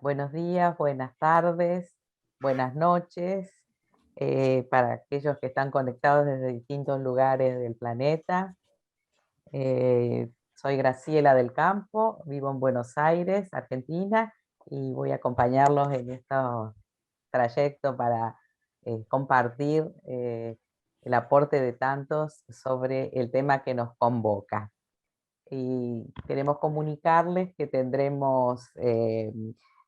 Buenos días, buenas tardes, buenas noches, para aquellos que están conectados desde distintos lugares del planeta. Soy Graciela del Campo, vivo en Buenos Aires, Argentina, y voy a acompañarlos en este trayecto para compartir el aporte de tantos sobre el tema que nos convoca. Y queremos comunicarles que tendremos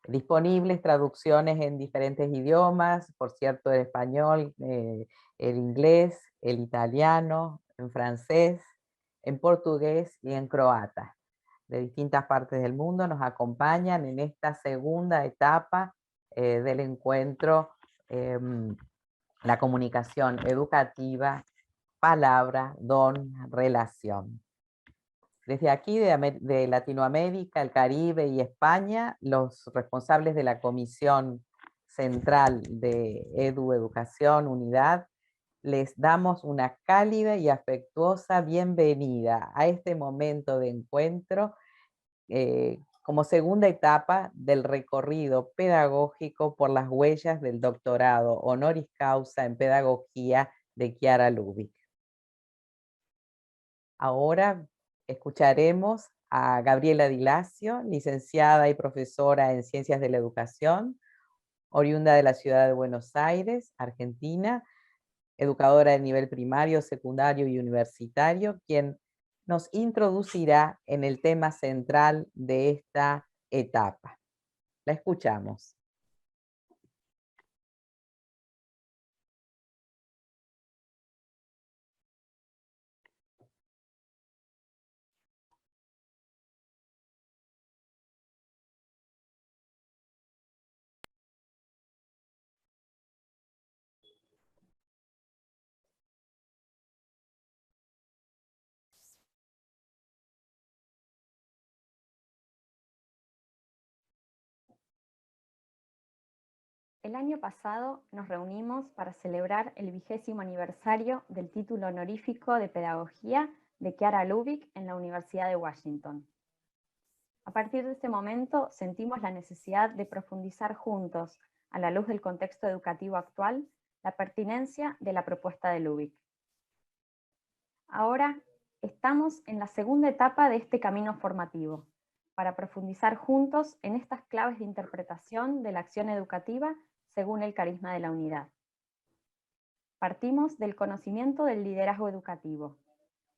disponibles traducciones en diferentes idiomas, por cierto, el español, el inglés, el italiano, en francés, en portugués y en croata. De distintas partes del mundo nos acompañan en esta segunda etapa del encuentro, la comunicación educativa, palabra, don, relación. Desde aquí, de Latinoamérica, el Caribe y España, los responsables de la Comisión Central de Educación, Unidad, les damos una cálida y afectuosa bienvenida a este momento de encuentro como segunda etapa del recorrido pedagógico por las huellas del doctorado honoris causa en pedagogía de Chiara Lubich. Ahora escucharemos a Gabriela Di Lacio, licenciada y profesora en Ciencias de la Educación, oriunda de la ciudad de Buenos Aires, Argentina, educadora de nivel primario, secundario y universitario, quien nos introducirá en el tema central de esta etapa. La escuchamos. El año pasado nos reunimos para celebrar el 20º aniversario del título honorífico de Pedagogía de Chiara Lubich en la Universidad de Washington. A partir de ese momento sentimos la necesidad de profundizar juntos, a la luz del contexto educativo actual, la pertinencia de la propuesta de Lubich. Ahora estamos en la segunda etapa de este camino formativo, para profundizar juntos en estas claves de interpretación de la acción educativa según el carisma de la unidad. Partimos del conocimiento del liderazgo educativo,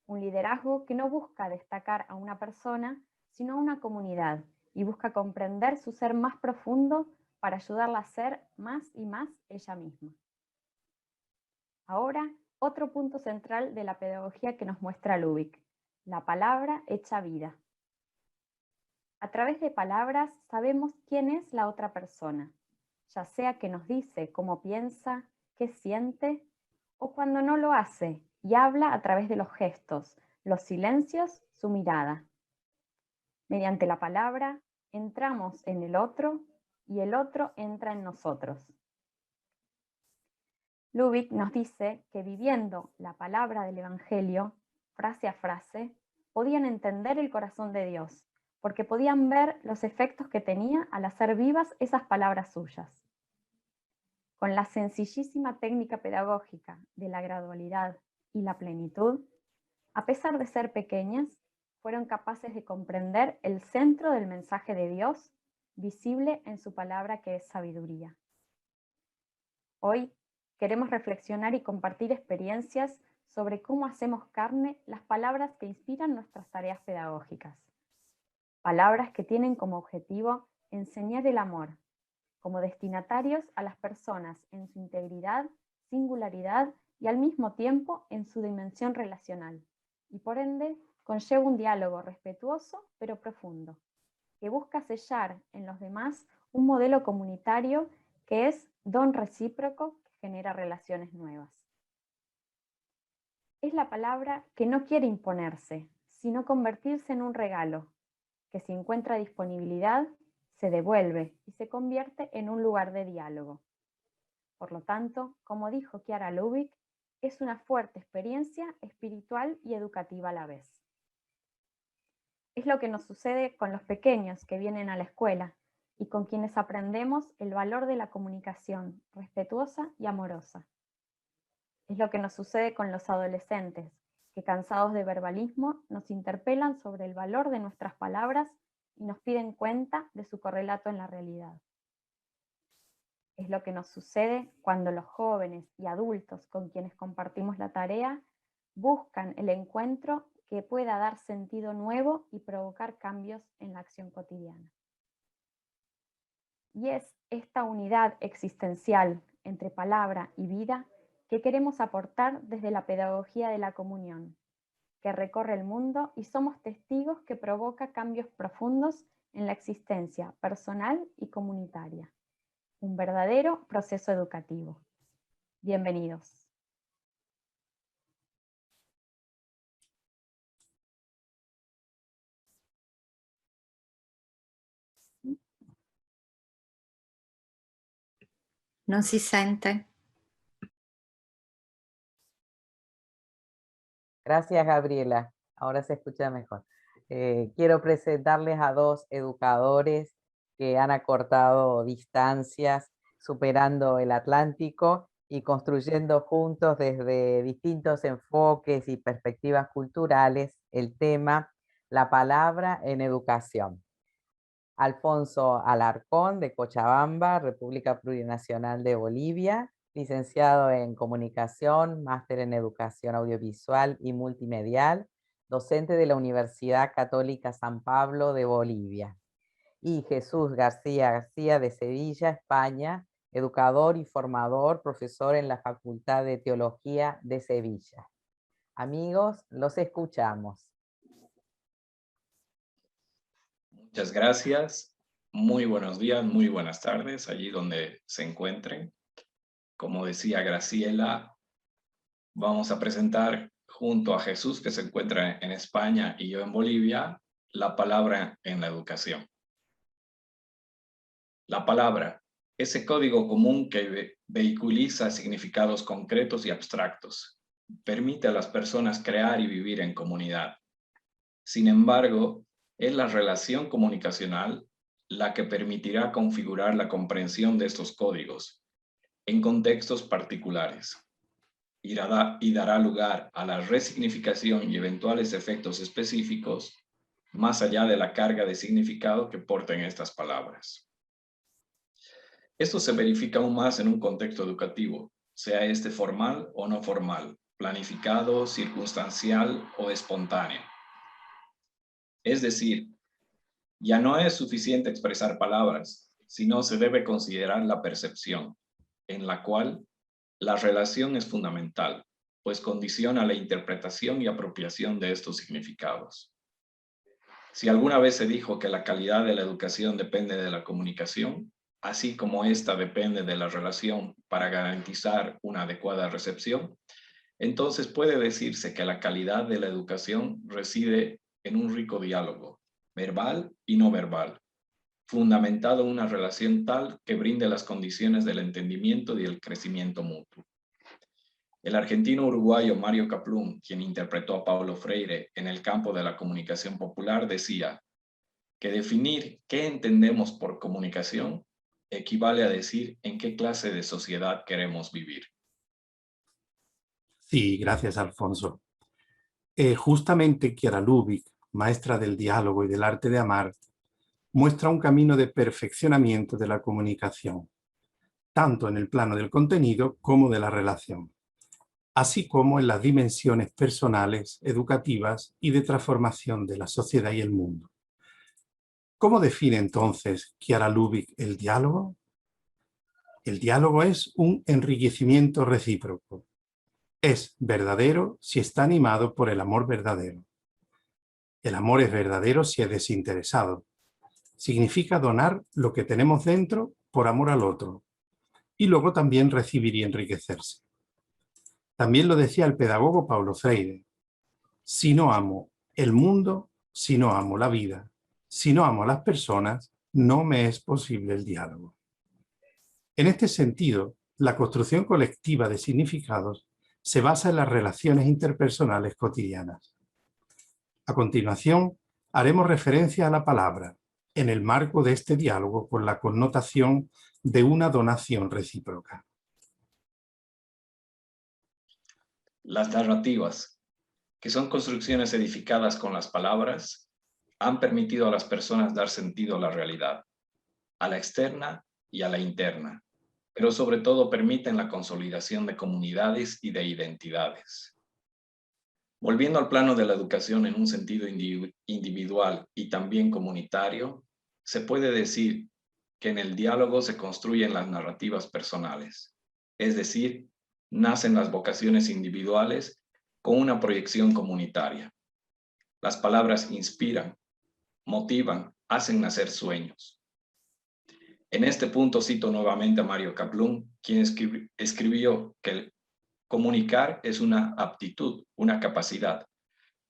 un liderazgo que no busca destacar a una persona, sino a una comunidad, y busca comprender su ser más profundo para ayudarla a ser más y más ella misma. Ahora, otro punto central de la pedagogía que nos muestra Lubich, la palabra hecha vida. A través de palabras sabemos quién es la otra persona, ya sea que nos dice cómo piensa, qué siente, o cuando no lo hace y habla a través de los gestos, los silencios, su mirada. Mediante la palabra entramos en el otro y el otro entra en nosotros. Lubich nos dice que viviendo la palabra del Evangelio, frase a frase, podían entender el corazón de Dios, porque podían ver los efectos que tenía al hacer vivas esas palabras suyas. Con la sencillísima técnica pedagógica de la gradualidad y la plenitud, a pesar de ser pequeñas, fueron capaces de comprender el centro del mensaje de Dios, visible en su palabra que es sabiduría. Hoy queremos reflexionar y compartir experiencias sobre cómo hacemos carne las palabras que inspiran nuestras tareas pedagógicas. Palabras que tienen como objetivo enseñar el amor, como destinatarios a las personas en su integridad, singularidad y al mismo tiempo en su dimensión relacional, y por ende conlleva un diálogo respetuoso pero profundo, que busca sellar en los demás un modelo comunitario que es don recíproco que genera relaciones nuevas. Es la palabra que no quiere imponerse, sino convertirse en un regalo, que si encuentra disponibilidad, se devuelve y se convierte en un lugar de diálogo. Por lo tanto, como dijo Chiara Lubich, es una fuerte experiencia espiritual y educativa a la vez. Es lo que nos sucede con los pequeños que vienen a la escuela, y con quienes aprendemos el valor de la comunicación respetuosa y amorosa. Es lo que nos sucede con los adolescentes, que cansados de verbalismo nos interpelan sobre el valor de nuestras palabras y nos piden cuenta de su correlato en la realidad. Es lo que nos sucede cuando los jóvenes y adultos con quienes compartimos la tarea buscan el encuentro que pueda dar sentido nuevo y provocar cambios en la acción cotidiana. Y es esta unidad existencial entre palabra y vida que queremos aportar desde la pedagogía de la comunión, que recorre el mundo y somos testigos que provoca cambios profundos en la existencia personal y comunitaria. Un verdadero proceso educativo. Bienvenidos. Non si sente? Gracias, Gabriela. Ahora se escucha mejor. Quiero presentarles a dos educadores que han acortado distancias, superando el Atlántico y construyendo juntos desde distintos enfoques y perspectivas culturales el tema La palabra en educación. Alfonso Alarcón, de Cochabamba, República Plurinacional de Bolivia, licenciado en Comunicación, máster en Educación Audiovisual y Multimedial, docente de la Universidad Católica San Pablo de Bolivia. Y Jesús García García, de Sevilla, España, educador y formador, profesor en la Facultad de Teología de Sevilla. Amigos, los escuchamos. Muchas gracias. Muy buenos días, muy buenas tardes, allí donde se encuentren. Como decía Graciela, vamos a presentar junto a Jesús, que se encuentra en España, y yo en Bolivia, la palabra en la educación. La palabra, ese código común que vehiculiza significados concretos y abstractos, permite a las personas crear y vivir en comunidad. Sin embargo, es la relación comunicacional la que permitirá configurar la comprensión de estos códigos en contextos particulares y dará lugar a la resignificación y eventuales efectos específicos más allá de la carga de significado que porten estas palabras. Esto se verifica aún más en un contexto educativo, sea este formal o no formal, planificado, circunstancial o espontáneo. Es decir, ya no es suficiente expresar palabras, sino se debe considerar la percepción, en la cual la relación es fundamental, pues condiciona la interpretación y apropiación de estos significados. Si alguna vez se dijo que la calidad de la educación depende de la comunicación, así como ésta depende de la relación para garantizar una adecuada recepción, entonces puede decirse que la calidad de la educación reside en un rico diálogo, verbal y no verbal, fundamentado en una relación tal que brinde las condiciones del entendimiento y el crecimiento mutuo. El argentino uruguayo Mario Kaplun, quien interpretó a Paulo Freire en el campo de la comunicación popular, decía que definir qué entendemos por comunicación equivale a decir en qué clase de sociedad queremos vivir. Sí, gracias, Alfonso. Justamente Chiara Lubich, maestra del diálogo y del arte de amar, muestra un camino de perfeccionamiento de la comunicación, tanto en el plano del contenido como de la relación, así como en las dimensiones personales, educativas y de transformación de la sociedad y el mundo. ¿Cómo define entonces Chiara Lubich el diálogo? El diálogo es un enriquecimiento recíproco. Es verdadero si está animado por el amor verdadero. El amor es verdadero si es desinteresado. Significa donar lo que tenemos dentro por amor al otro. Y luego también recibir y enriquecerse. También lo decía el pedagogo Paulo Freire. Si no amo el mundo, si no amo la vida, si no amo a las personas, no me es posible el diálogo. En este sentido, la construcción colectiva de significados se basa en las relaciones interpersonales cotidianas. A continuación, haremos referencia a la palabra, en el marco de este diálogo con la connotación de una donación recíproca. Las narrativas, que son construcciones edificadas con las palabras, han permitido a las personas dar sentido a la realidad, a la externa y a la interna, pero sobre todo permiten la consolidación de comunidades y de identidades. Volviendo al plano de la educación en un sentido individual y también comunitario, se puede decir que en el diálogo se construyen las narrativas personales, es decir, nacen las vocaciones individuales con una proyección comunitaria. Las palabras inspiran, motivan, hacen nacer sueños. En este punto cito nuevamente a Mario Kaplun, quien escribió que el comunicar es una aptitud, una capacidad,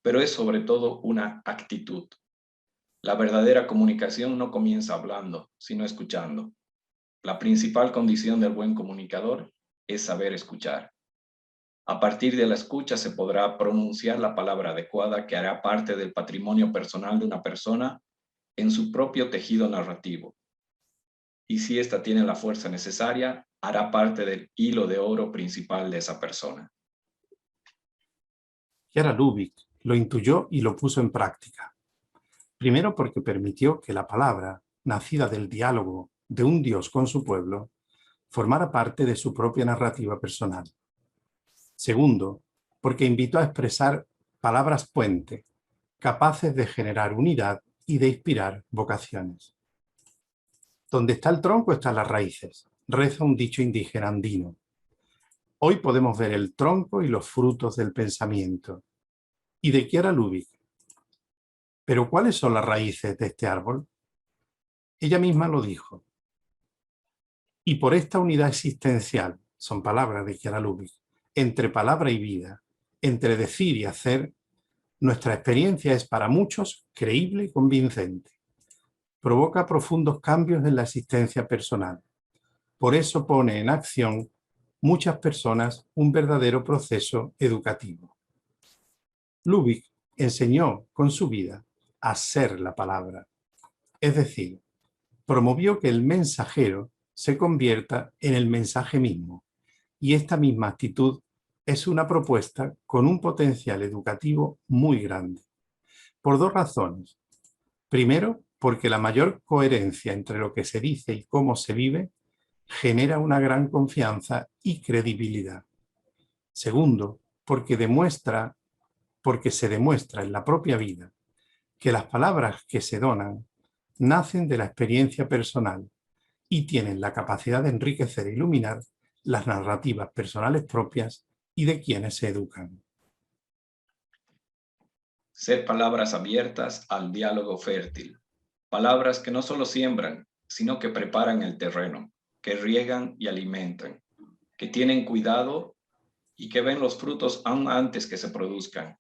pero es sobre todo una actitud. La verdadera comunicación no comienza hablando, sino escuchando. La principal condición del buen comunicador es saber escuchar. A partir de la escucha se podrá pronunciar la palabra adecuada que hará parte del patrimonio personal de una persona en su propio tejido narrativo. Y si ésta tiene la fuerza necesaria, hará parte del hilo de oro principal de esa persona. Chiara Lubich lo intuyó y lo puso en práctica. Primero porque permitió que la palabra, nacida del diálogo de un Dios con su pueblo, formara parte de su propia narrativa personal. Segundo, porque invitó a expresar palabras puente, capaces de generar unidad y de inspirar vocaciones. Donde está el tronco están las raíces, reza un dicho indígena andino. Hoy podemos ver el tronco y los frutos del pensamiento. Y de Chiara Lubich. ¿Pero cuáles son las raíces de este árbol? Ella misma lo dijo. Y por esta unidad existencial, son palabras de Chiara Lubich, entre palabra y vida, entre decir y hacer, nuestra experiencia es para muchos creíble y convincente. Provoca profundos cambios en la existencia personal. Por eso pone en acción muchas personas un verdadero proceso educativo. Lubich enseñó con su vida a ser la palabra, es decir, promovió que el mensajero se convierta en el mensaje mismo, y esta misma actitud es una propuesta con un potencial educativo muy grande, por dos razones. Primero, porque la mayor coherencia entre lo que se dice y cómo se vive genera una gran confianza y credibilidad. Segundo, porque se demuestra en la propia vida que las palabras que se donan nacen de la experiencia personal y tienen la capacidad de enriquecer e iluminar las narrativas personales propias y de quienes se educan. Ser palabras abiertas al diálogo fértil. Palabras que no solo siembran, sino que preparan el terreno, que riegan y alimentan, que tienen cuidado y que ven los frutos aún antes que se produzcan.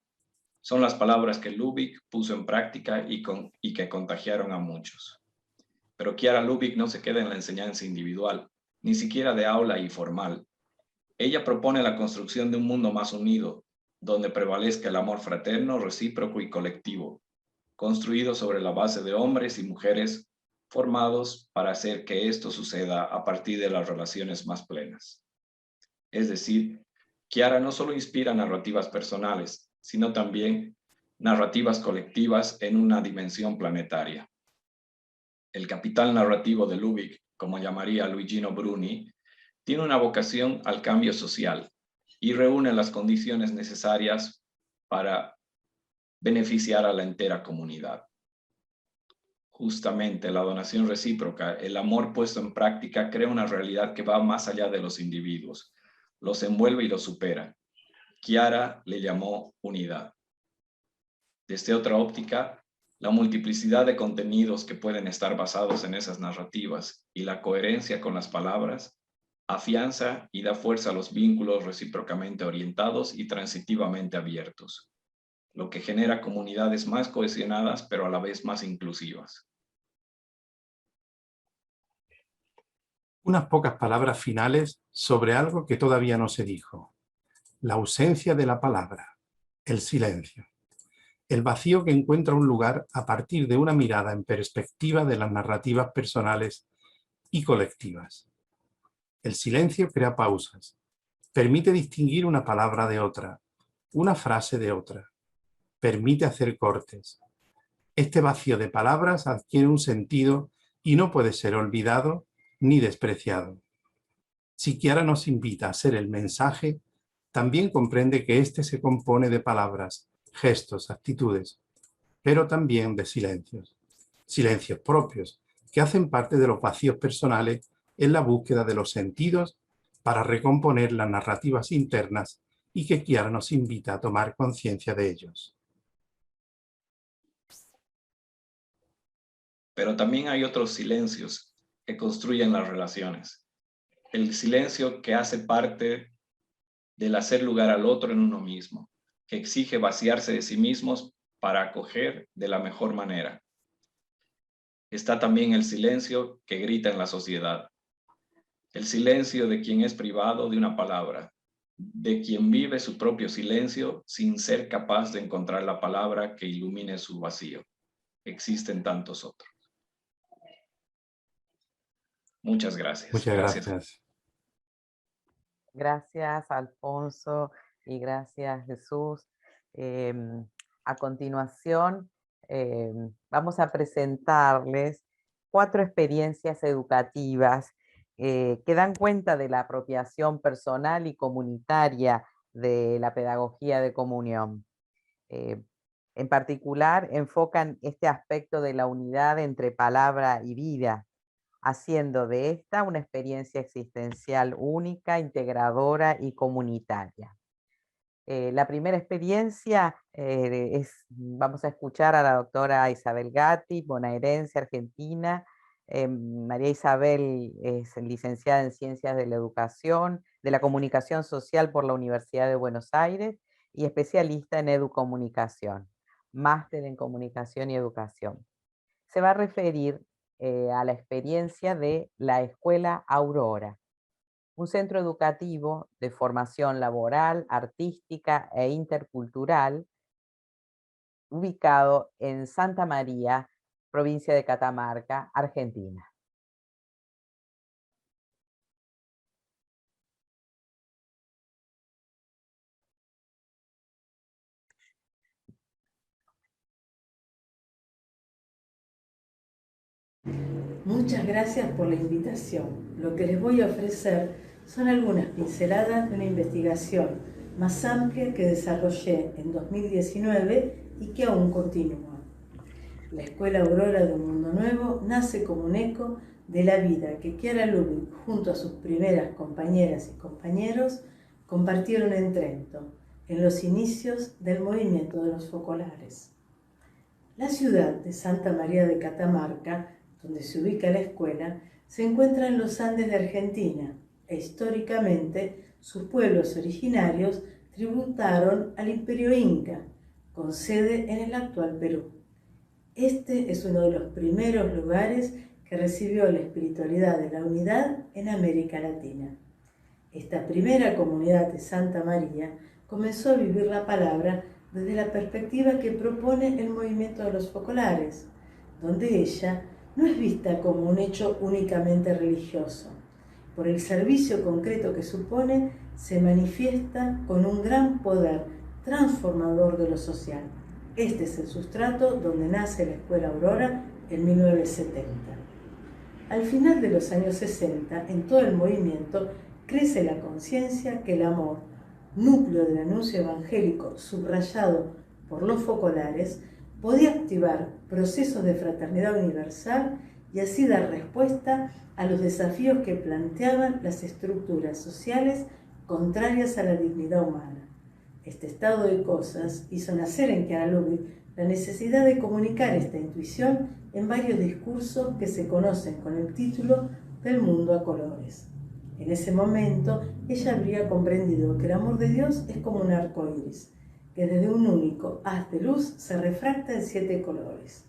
Son las palabras que Lubich puso en práctica y que contagiaron a muchos. Pero Chiara Lubich no se queda en la enseñanza individual, ni siquiera de aula y formal. Ella propone la construcción de un mundo más unido, donde prevalezca el amor fraterno, recíproco y colectivo, construido sobre la base de hombres y mujeres formados para hacer que esto suceda a partir de las relaciones más plenas. Es decir, Chiara no solo inspira narrativas personales, sino también narrativas colectivas en una dimensión planetaria. El capital narrativo de Lubich, como llamaría Luigino Bruni, tiene una vocación al cambio social y reúne las condiciones necesarias para beneficiar a la entera comunidad. Justamente la donación recíproca, el amor puesto en práctica, crea una realidad que va más allá de los individuos, los envuelve y los supera. Chiara le llamó unidad. Desde otra óptica, la multiplicidad de contenidos que pueden estar basados en esas narrativas y la coherencia con las palabras afianza y da fuerza a los vínculos recíprocamente orientados y transitivamente abiertos, lo que genera comunidades más cohesionadas pero a la vez más inclusivas. Unas pocas palabras finales sobre algo que todavía no se dijo: la ausencia de la palabra, el silencio. el vacío que encuentra un lugar a partir de una mirada en perspectiva de las narrativas personales y colectivas. El silencio crea pausas, permite distinguir una palabra de otra, una frase de otra, permite hacer cortes. Este vacío de palabras adquiere un sentido y no puede ser olvidado ni despreciado. Si Chiara nos invita a ser el mensaje, también comprende que éste se compone de palabras, gestos, actitudes, pero también de silencios. Silencios propios, que hacen parte de los vacíos personales en la búsqueda de los sentidos para recomponer las narrativas internas y que Chiara nos invita a tomar conciencia de ellos. Pero también hay otros silencios que construyen las relaciones. El silencio que hace parte del hacer lugar al otro en uno mismo, que exige vaciarse de sí mismos para acoger de la mejor manera. Está también el silencio que grita en la sociedad. El silencio de quien es privado de una palabra, de quien vive su propio silencio sin ser capaz de encontrar la palabra que ilumine su vacío. Existen tantos otros. Muchas gracias. Muchas gracias. Gracias, Alfonso, y gracias, Jesús. A continuación, vamos a presentarles 4 experiencias educativas que dan cuenta de la apropiación personal y comunitaria de la pedagogía de comunión. En particular, enfocan este aspecto de la unidad entre palabra y vida, haciendo de esta una experiencia existencial única, integradora y comunitaria. La primera experiencia vamos a escuchar a la doctora Isabel Gatti, bonaerense, argentina. María Isabel es licenciada en Ciencias de la Educación, de la Comunicación Social por la Universidad de Buenos Aires y especialista en Educomunicación, máster en Comunicación y Educación. Se va a referir a la experiencia de la Escuela Aurora, un centro educativo de formación laboral, artística e intercultural, ubicado en Santa María, provincia de Catamarca, Argentina. Muchas gracias por la invitación. Lo que les voy a ofrecer son algunas pinceladas de una investigación más amplia que desarrollé en 2019 y que aún continúa. La Escuela Aurora de un Mundo Nuevo nace como un eco de la vida que Chiara Lubich, junto a sus primeras compañeras y compañeros, compartieron en Trento, en los inicios del movimiento de los focolares. La ciudad de Santa María de Catamarca, donde se ubica la escuela, se encuentra en los Andes de Argentina e históricamente sus pueblos originarios tributaron al Imperio Inca, con sede en el actual Perú. Este es uno de los primeros lugares que recibió la espiritualidad de la unidad en América Latina. Esta primera comunidad de Santa María comenzó a vivir la palabra desde la perspectiva que propone el movimiento de los focolares, donde ella no es vista como un hecho únicamente religioso. Por el servicio concreto que supone, se manifiesta con un gran poder transformador de lo social. Este es el sustrato donde nace la Escuela Aurora en 1970. Al final de los años 60, en todo el movimiento, crece la conciencia que el amor, núcleo del anuncio evangélico subrayado por los focolares, podía activar procesos de fraternidad universal y así dar respuesta a los desafíos que planteaban las estructuras sociales contrarias a la dignidad humana. Este estado de cosas hizo nacer en Chiara Lubich la necesidad de comunicar esta intuición en varios discursos que se conocen con el título del mundo a colores. En ese momento, ella habría comprendido que el amor de Dios es como un arco iris, que desde un único haz de luz se refracta en 7 colores.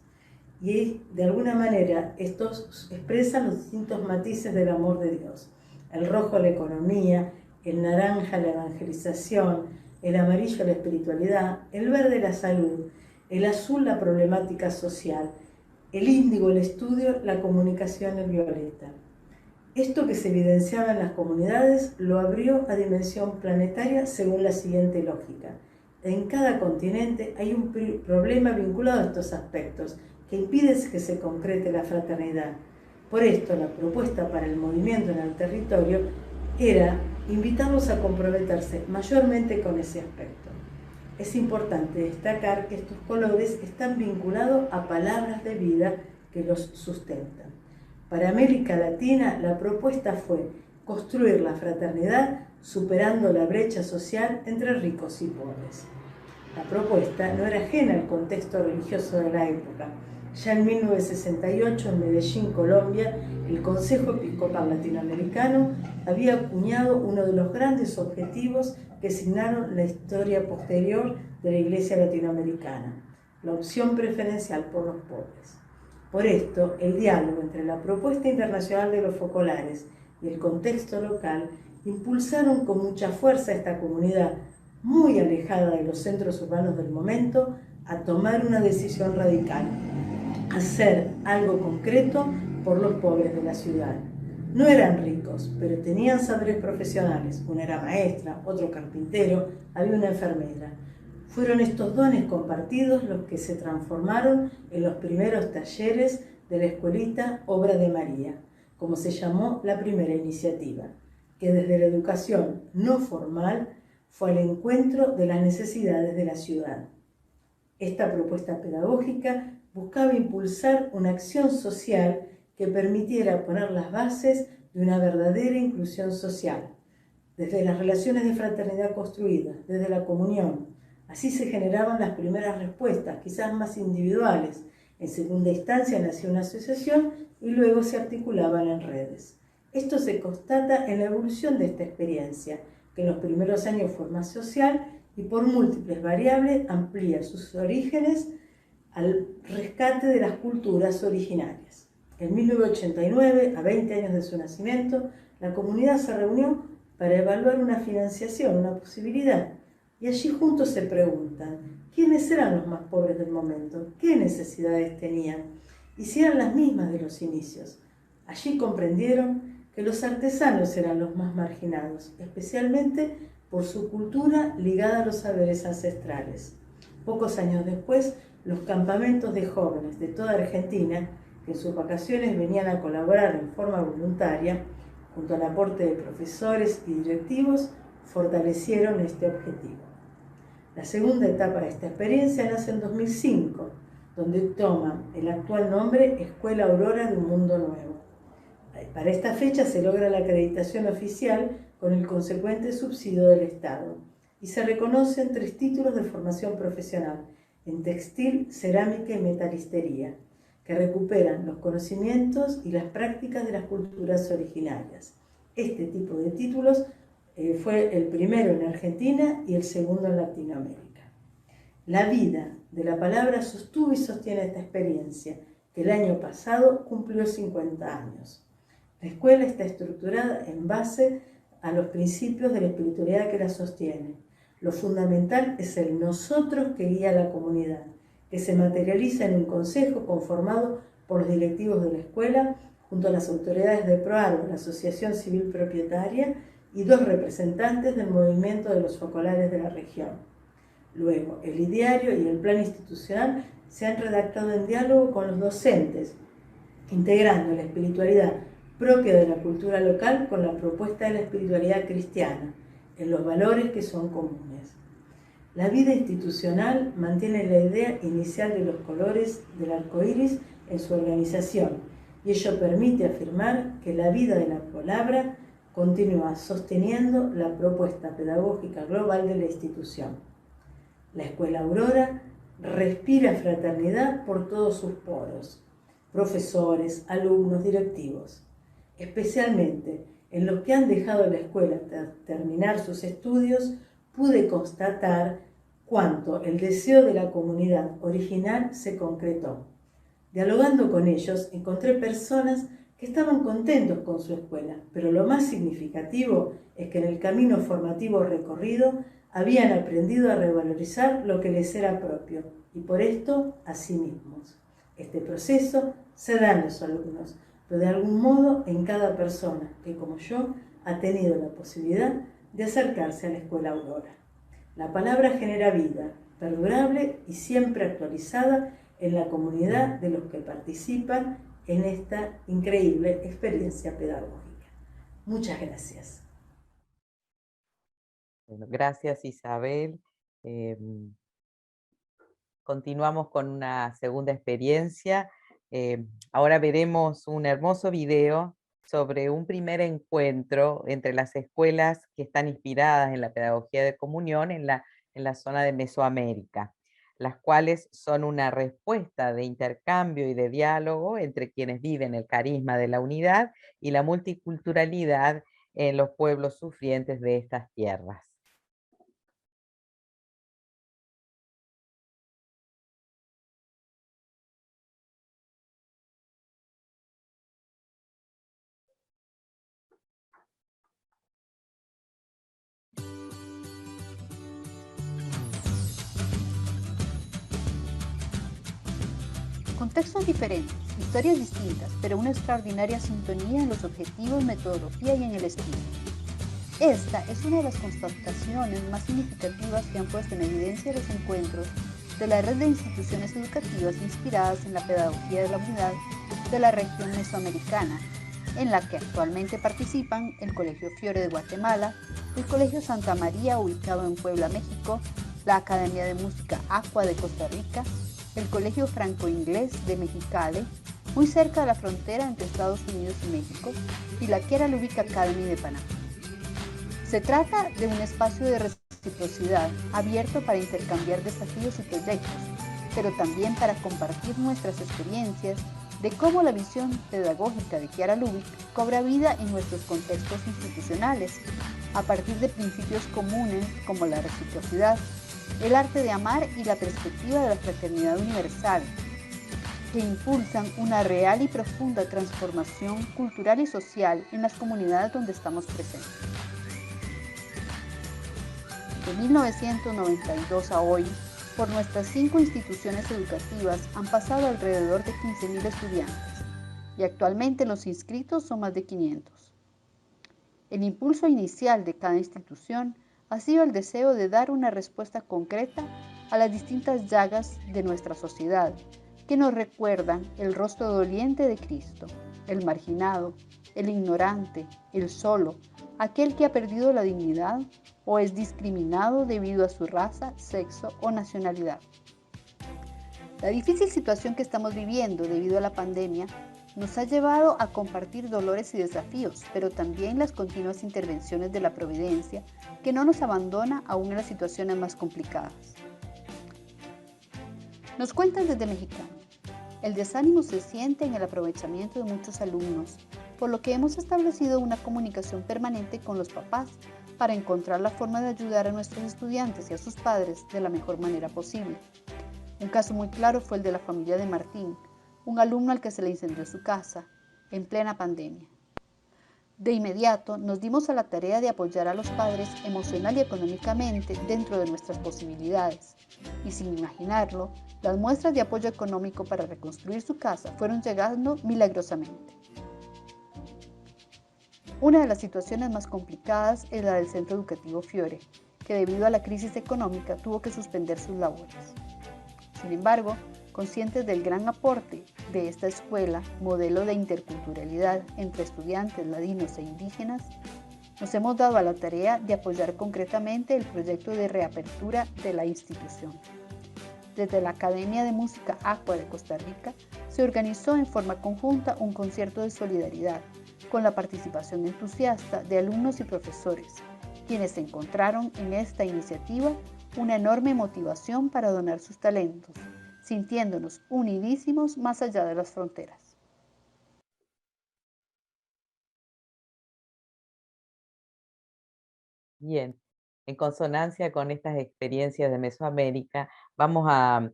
Y de alguna manera estos expresan los distintos matices del amor de Dios. El rojo la economía, el naranja la evangelización, el amarillo la espiritualidad, el verde la salud el azul la problemática social, el índigo el estudio, la comunicación el violeta. Esto que se evidenciaba en las comunidades lo abrió a dimensión planetaria según la siguiente lógica. En cada continente hay un problema vinculado a estos aspectos que impide que se concrete la fraternidad. Por esto, la propuesta para el movimiento en el territorio era invitarlos a comprometerse mayormente con ese aspecto. Es importante destacar que estos colores están vinculados a palabras de vida que los sustentan. Para América Latina, la propuesta fue construir la fraternidad superando la brecha social entre ricos y pobres. La propuesta no era ajena al contexto religioso de la época. Ya en 1968, en Medellín, Colombia, el Consejo Episcopal Latinoamericano había acuñado uno de los grandes objetivos que signaron la historia posterior de la Iglesia latinoamericana, la opción preferencial por los pobres. Por esto, el diálogo entre la propuesta internacional de los focolares y el contexto local impulsaron con mucha fuerza a esta comunidad, muy alejada de los centros urbanos del momento, a tomar una decisión radical, hacer algo concreto por los pobres de la ciudad. No eran ricos, pero tenían saberes profesionales. Una era maestra, otro carpintero, había una enfermera. Fueron estos dones compartidos los que se transformaron en los primeros talleres de la escuelita Obra de María, como se llamó la primera iniciativa, que desde la educación no formal fue al encuentro de las necesidades de la ciudad. Esta propuesta pedagógica buscaba impulsar una acción social que permitiera poner las bases de una verdadera inclusión social, desde las relaciones de fraternidad construidas, desde la comunión. Así se generaban las primeras respuestas, quizás más individuales. En segunda instancia nació una asociación y luego se articulaban en redes. Esto se constata en la evolución de esta experiencia, que en los primeros años fue más social y por múltiples variables amplía sus orígenes al rescate de las culturas originarias. En 1989, a 20 años de su nacimiento, la comunidad se reunió para evaluar una financiación, una posibilidad, y allí juntos se preguntan, ¿quiénes eran los más pobres del momento? ¿Qué necesidades tenían? Y si eran las mismas de los inicios. Allí comprendieron que los artesanos eran los más marginados, especialmente por su cultura ligada a los saberes ancestrales. Pocos años después, los campamentos de jóvenes de toda Argentina, que en sus vacaciones venían a colaborar en forma voluntaria, junto al aporte de profesores y directivos, fortalecieron este objetivo. La segunda etapa de esta experiencia nace en 2005, donde toma el actual nombre Escuela Aurora de un Mundo Nuevo. Para esta fecha se logra la acreditación oficial con el consecuente subsidio del Estado y se reconocen 3 títulos de formación profesional en textil, cerámica y metalistería, que recuperan los conocimientos y las prácticas de las culturas originarias. Este tipo de títulos fue el primero en Argentina y el segundo en Latinoamérica. La vida de la palabra sostuvo y sostiene esta experiencia, que el año pasado cumplió 50 años. La escuela está estructurada en base a los principios de la espiritualidad que la sostiene. Lo fundamental es el nosotros que guía a la comunidad, que se materializa en un consejo conformado por los directivos de la escuela, junto a las autoridades de ProArbo, la Asociación Civil Propietaria, y 2 representantes del movimiento de los focolares de la región. Luego, el ideario y el plan institucional se han redactado en diálogo con los docentes, integrando la espiritualidad propia de la cultura local con la propuesta de la espiritualidad cristiana, en los valores que son comunes. La vida institucional mantiene la idea inicial de los colores del arco iris en su organización, y ello permite afirmar que la vida de la palabra continúa sosteniendo la propuesta pedagógica global de la institución. La Escuela Aurora respira fraternidad por todos sus poros, profesores, alumnos, directivos. Especialmente en los que han dejado la escuela tras terminar sus estudios, pude constatar cuánto el deseo de la comunidad original se concretó. Dialogando con ellos, encontré personas que estaban contentos con su escuela, pero lo más significativo es que en el camino formativo recorrido habían aprendido a revalorizar lo que les era propio y por esto a sí mismos. Este proceso se da en los alumnos, pero de algún modo en cada persona que, como yo, ha tenido la posibilidad de acercarse a la Escuela Aurora. La palabra genera vida, perdurable y siempre actualizada en la comunidad de los que participan en esta increíble experiencia pedagógica. Muchas gracias. Bueno, gracias, Isabel. Continuamos con una segunda experiencia. Ahora veremos un hermoso video sobre un primer encuentro entre las escuelas que están inspiradas en la pedagogía de comunión en la zona de Mesoamérica, las cuales son una respuesta de intercambio y de diálogo entre quienes viven el carisma de la unidad y la multiculturalidad en los pueblos sufrientes de estas tierras. Contextos diferentes, historias distintas, pero una extraordinaria sintonía en los objetivos, metodología y en el estilo. Esta es una de las constataciones más significativas que han puesto en evidencia los encuentros de la red de instituciones educativas inspiradas en la pedagogía de la unidad de la región mesoamericana, en la que actualmente participan el Colegio Fiore de Guatemala, el Colegio Santa María ubicado en Puebla, México, la Academia de Música Aqua de Costa Rica, el Colegio Franco-Inglés de Mexicali, muy cerca de la frontera entre Estados Unidos y México, y la Kiara Lubick Academy de Panamá. Se trata de un espacio de reciprocidad abierto para intercambiar desafíos y proyectos, pero también para compartir nuestras experiencias de cómo la visión pedagógica de Kiara Lubick cobra vida en nuestros contextos institucionales, a partir de principios comunes como la reciprocidad, el arte de amar y la perspectiva de la fraternidad universal, que impulsan una real y profunda transformación cultural y social en las comunidades donde estamos presentes. De 1992 a hoy, por nuestras 5 instituciones educativas han pasado alrededor de 15.000 estudiantes y actualmente los inscritos son más de 500. El impulso inicial de cada institución ha sido el deseo de dar una respuesta concreta a las distintas llagas de nuestra sociedad que nos recuerdan el rostro doliente de Cristo, el marginado, el ignorante, el solo, aquel que ha perdido la dignidad o es discriminado debido a su raza, sexo o nacionalidad. La difícil situación que estamos viviendo debido a la pandemia nos ha llevado a compartir dolores y desafíos, pero también las continuas intervenciones de la providencia que no nos abandona aún en las situaciones más complicadas. Nos cuentan desde Mexicali. El desánimo se siente en el aprovechamiento de muchos alumnos, por lo que hemos establecido una comunicación permanente con los papás para encontrar la forma de ayudar a nuestros estudiantes y a sus padres de la mejor manera posible. Un caso muy claro fue el de la familia de Martín, un alumno al que se le incendió su casa en plena pandemia. De inmediato nos dimos a la tarea de apoyar a los padres emocional y económicamente dentro de nuestras posibilidades, y sin imaginarlo, las muestras de apoyo económico para reconstruir su casa fueron llegando milagrosamente. Una de las situaciones más complicadas es la del Centro Educativo Fiore, que debido a la crisis económica tuvo que suspender sus labores. Sin embargo, conscientes del gran aporte de esta escuela, modelo de interculturalidad entre estudiantes ladinos e indígenas, nos hemos dado a la tarea de apoyar concretamente el proyecto de reapertura de la institución. Desde la Academia de Música Aqua de Costa Rica se organizó en forma conjunta un concierto de solidaridad con la participación entusiasta de alumnos y profesores, quienes encontraron en esta iniciativa una enorme motivación para donar sus talentos, sintiéndonos unidísimos más allá de las fronteras. Bien, en consonancia con estas experiencias de Mesoamérica, vamos a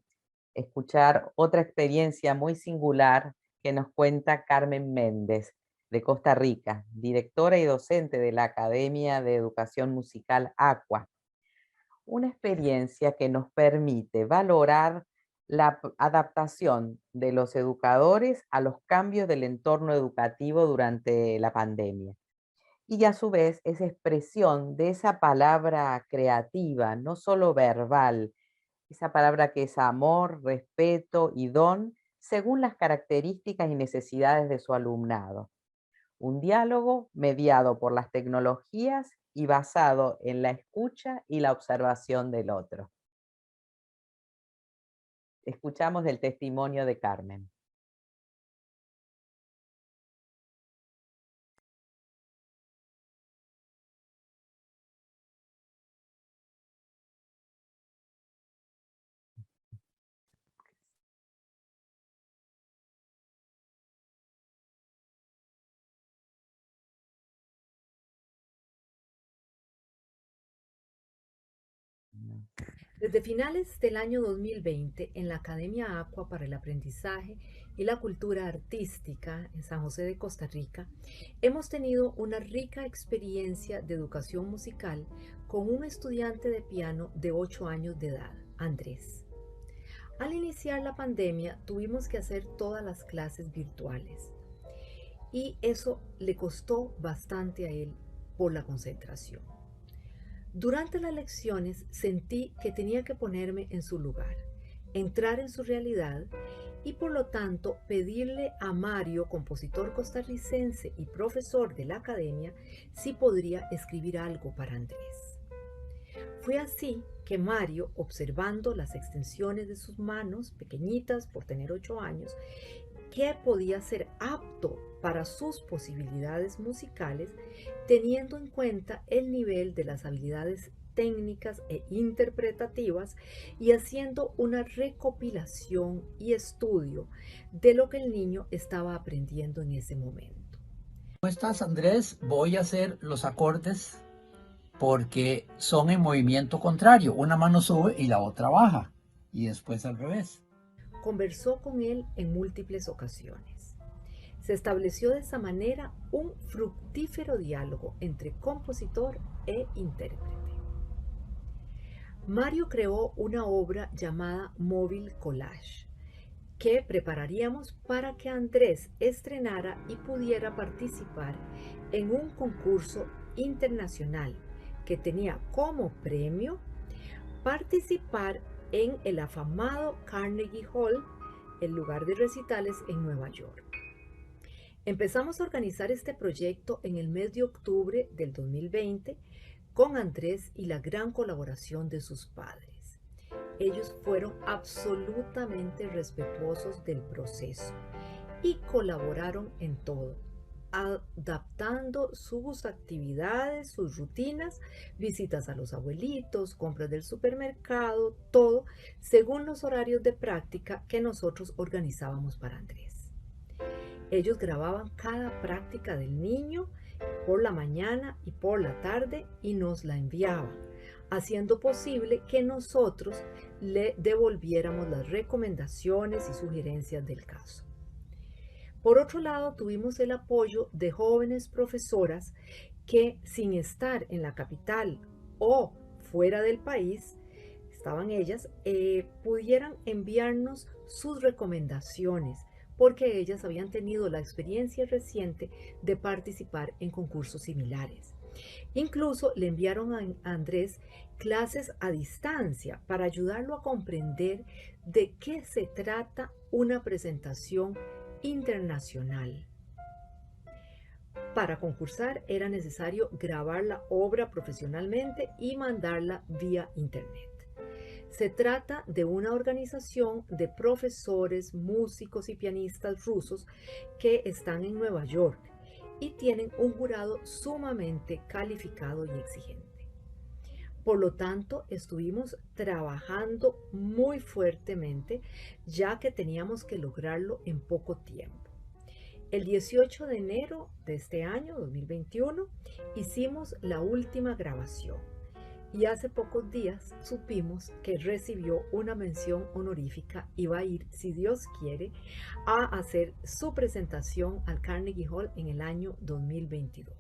escuchar otra experiencia muy singular que nos cuenta Carmen Méndez, de Costa Rica, directora y docente de la Academia de Educación Musical ACUA. Una experiencia que nos permite valorar la adaptación de los educadores a los cambios del entorno educativo durante la pandemia. Y a su vez es expresión de esa palabra creativa, no solo verbal, esa palabra que es amor, respeto y don, según las características y necesidades de su alumnado. Un diálogo mediado por las tecnologías y basado en la escucha y la observación del otro. Escuchamos el testimonio de Carmen. Desde finales del año 2020, en la Academia ACUA para el Aprendizaje y la Cultura Artística en San José de Costa Rica, hemos tenido una rica experiencia de educación musical con un estudiante de piano de 8 años de edad, Andrés. Al iniciar la pandemia, tuvimos que hacer todas las clases virtuales y eso le costó bastante a él por la concentración. Durante las lecciones sentí que tenía que ponerme en su lugar, entrar en su realidad y por lo tanto pedirle a Mario, compositor costarricense y profesor de la academia, si podría escribir algo para Andrés. Fue así que Mario, observando las extensiones de sus manos, pequeñitas por tener 8 años, que podía ser apto para sus posibilidades musicales, teniendo en cuenta el nivel de las habilidades técnicas e interpretativas y haciendo una recopilación y estudio de lo que el niño estaba aprendiendo en ese momento. ¿Cómo estás, Andrés? Voy a hacer los acordes porque son en movimiento contrario. Una mano sube y la otra baja, y después al revés. Conversó con él en múltiples ocasiones. Se estableció de esa manera un fructífero diálogo entre compositor e intérprete. Mario creó una obra llamada Móvil Collage, que prepararíamos para que Andrés estrenara y pudiera participar en un concurso internacional que tenía como premio participar en el afamado Carnegie Hall, el lugar de recitales en Nueva York. Empezamos a organizar este proyecto en el mes de octubre del 2020 con Andrés y la gran colaboración de sus padres. Ellos fueron absolutamente respetuosos del proceso y colaboraron en todo, adaptando sus actividades, sus rutinas, visitas a los abuelitos, compras del supermercado, todo según los horarios de práctica que nosotros organizábamos para Andrés. Ellos grababan cada práctica del niño por la mañana y por la tarde y nos la enviaban, haciendo posible que nosotros le devolviéramos las recomendaciones y sugerencias del caso. Por otro lado, tuvimos el apoyo de jóvenes profesoras que, sin estar en la capital o fuera del país, estaban ellas, pudieran enviarnos sus recomendaciones, porque ellas habían tenido la experiencia reciente de participar en concursos similares. Incluso le enviaron a Andrés clases a distancia para ayudarlo a comprender de qué se trata una presentación internacional. Para concursar era necesario grabar la obra profesionalmente y mandarla vía internet. Se trata de una organización de profesores, músicos y pianistas rusos que están en Nueva York y tienen un jurado sumamente calificado y exigente. Por lo tanto, estuvimos trabajando muy fuertemente, ya que teníamos que lograrlo en poco tiempo. El 18 de enero de este año, 2021, hicimos la última grabación y hace pocos días supimos que recibió una mención honorífica y va a ir, si Dios quiere, a hacer su presentación al Carnegie Hall en el año 2022.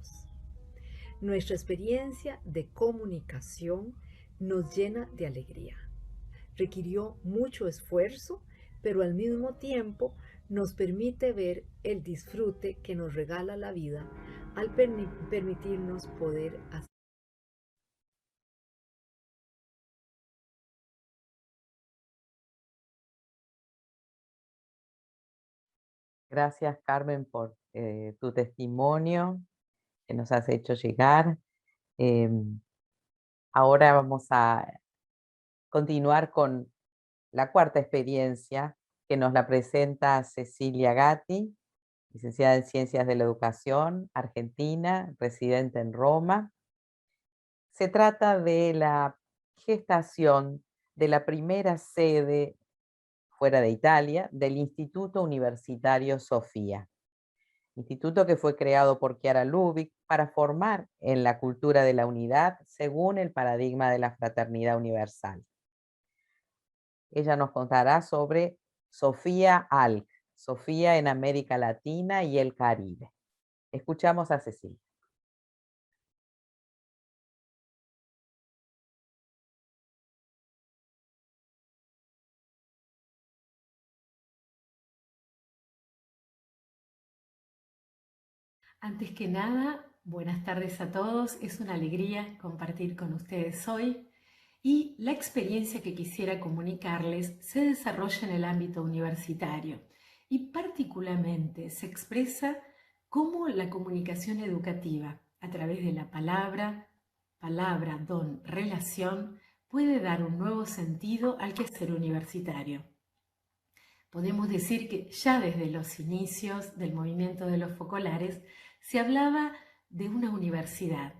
Nuestra experiencia de comunicación nos llena de alegría. Requirió mucho esfuerzo, pero al mismo tiempo nos permite ver el disfrute que nos regala la vida al permitirnos poder hacer. Gracias, Carmen, por tu testimonio que nos has hecho llegar. Ahora vamos a continuar con la cuarta experiencia que nos la presenta Cecilia Gatti, licenciada en Ciencias de la Educación, argentina, residente en Roma. Se trata de la gestación de la primera sede fuera de Italia del Instituto Universitario Sofía. Instituto que fue creado por Chiara Lubich para formar en la cultura de la unidad según el paradigma de la fraternidad universal. Ella nos contará sobre Sofía Alc, Sofía en América Latina y el Caribe. Escuchamos a Cecilia. Antes que nada, buenas tardes a todos. Es una alegría compartir con ustedes hoy y la experiencia que quisiera comunicarles se desarrolla en el ámbito universitario y particularmente se expresa cómo la comunicación educativa a través de la palabra, don, relación, puede dar un nuevo sentido al quehacer universitario. Podemos decir que ya desde los inicios del movimiento de los focolares se hablaba de una universidad,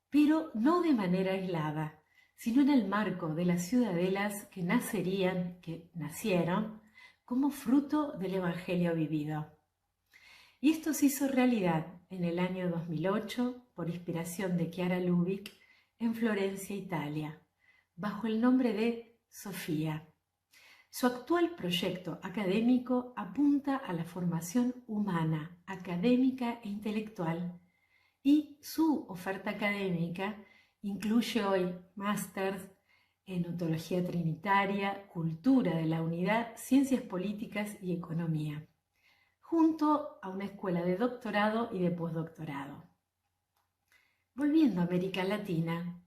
pero no de manera aislada, sino en el marco de las ciudadelas que nacieron como fruto del Evangelio vivido. Y esto se hizo realidad en el año 2008 por inspiración de Chiara Lubich en Florencia, Italia, bajo el nombre de Sofía. Su actual proyecto académico apunta a la formación humana, académica e intelectual, y su oferta académica incluye hoy másters en ontología trinitaria, cultura de la unidad, ciencias políticas y economía, junto a una escuela de doctorado y de postdoctorado. Volviendo a América Latina,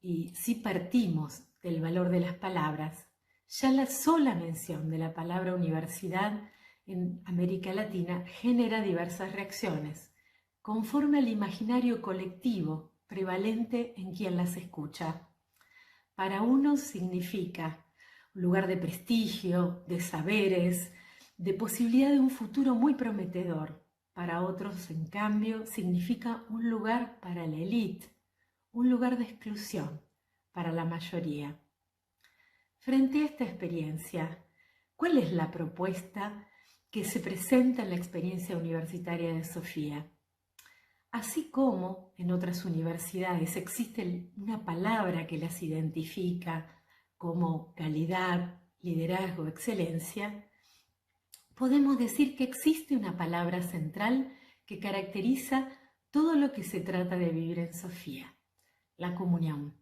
y si partimos del valor de las palabras, ya la sola mención de la palabra universidad en América Latina genera diversas reacciones, conforme al imaginario colectivo prevalente en quien las escucha. Para unos significa un lugar de prestigio, de saberes, de posibilidad de un futuro muy prometedor. Para otros, en cambio, significa un lugar para la élite, un lugar de exclusión para la mayoría. Frente a esta experiencia, ¿cuál es la propuesta que se presenta en la experiencia universitaria de Sofía? Así como en otras universidades existe una palabra que las identifica como calidad, liderazgo, excelencia, podemos decir que existe una palabra central que caracteriza todo lo que se trata de vivir en Sofía: la comunión,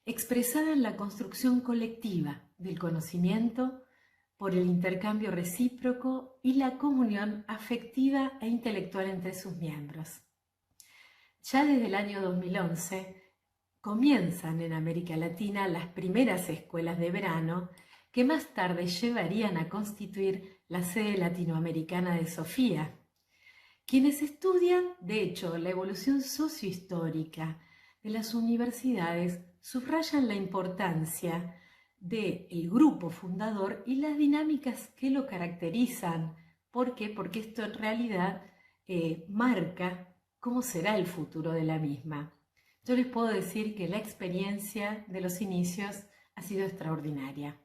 expresada en la construcción colectiva del conocimiento por el intercambio recíproco y la comunión afectiva e intelectual entre sus miembros. Ya desde el año 2011 comienzan en América Latina las primeras escuelas de verano que más tarde llevarían a constituir la sede latinoamericana de Sofía. Quienes estudian, de hecho, la evolución sociohistórica de las universidades subrayan la importancia del grupo fundador y las dinámicas que lo caracterizan. ¿Por qué? Porque esto en realidad marca cómo será el futuro de la misma. Yo les puedo decir que la experiencia de los inicios ha sido extraordinaria.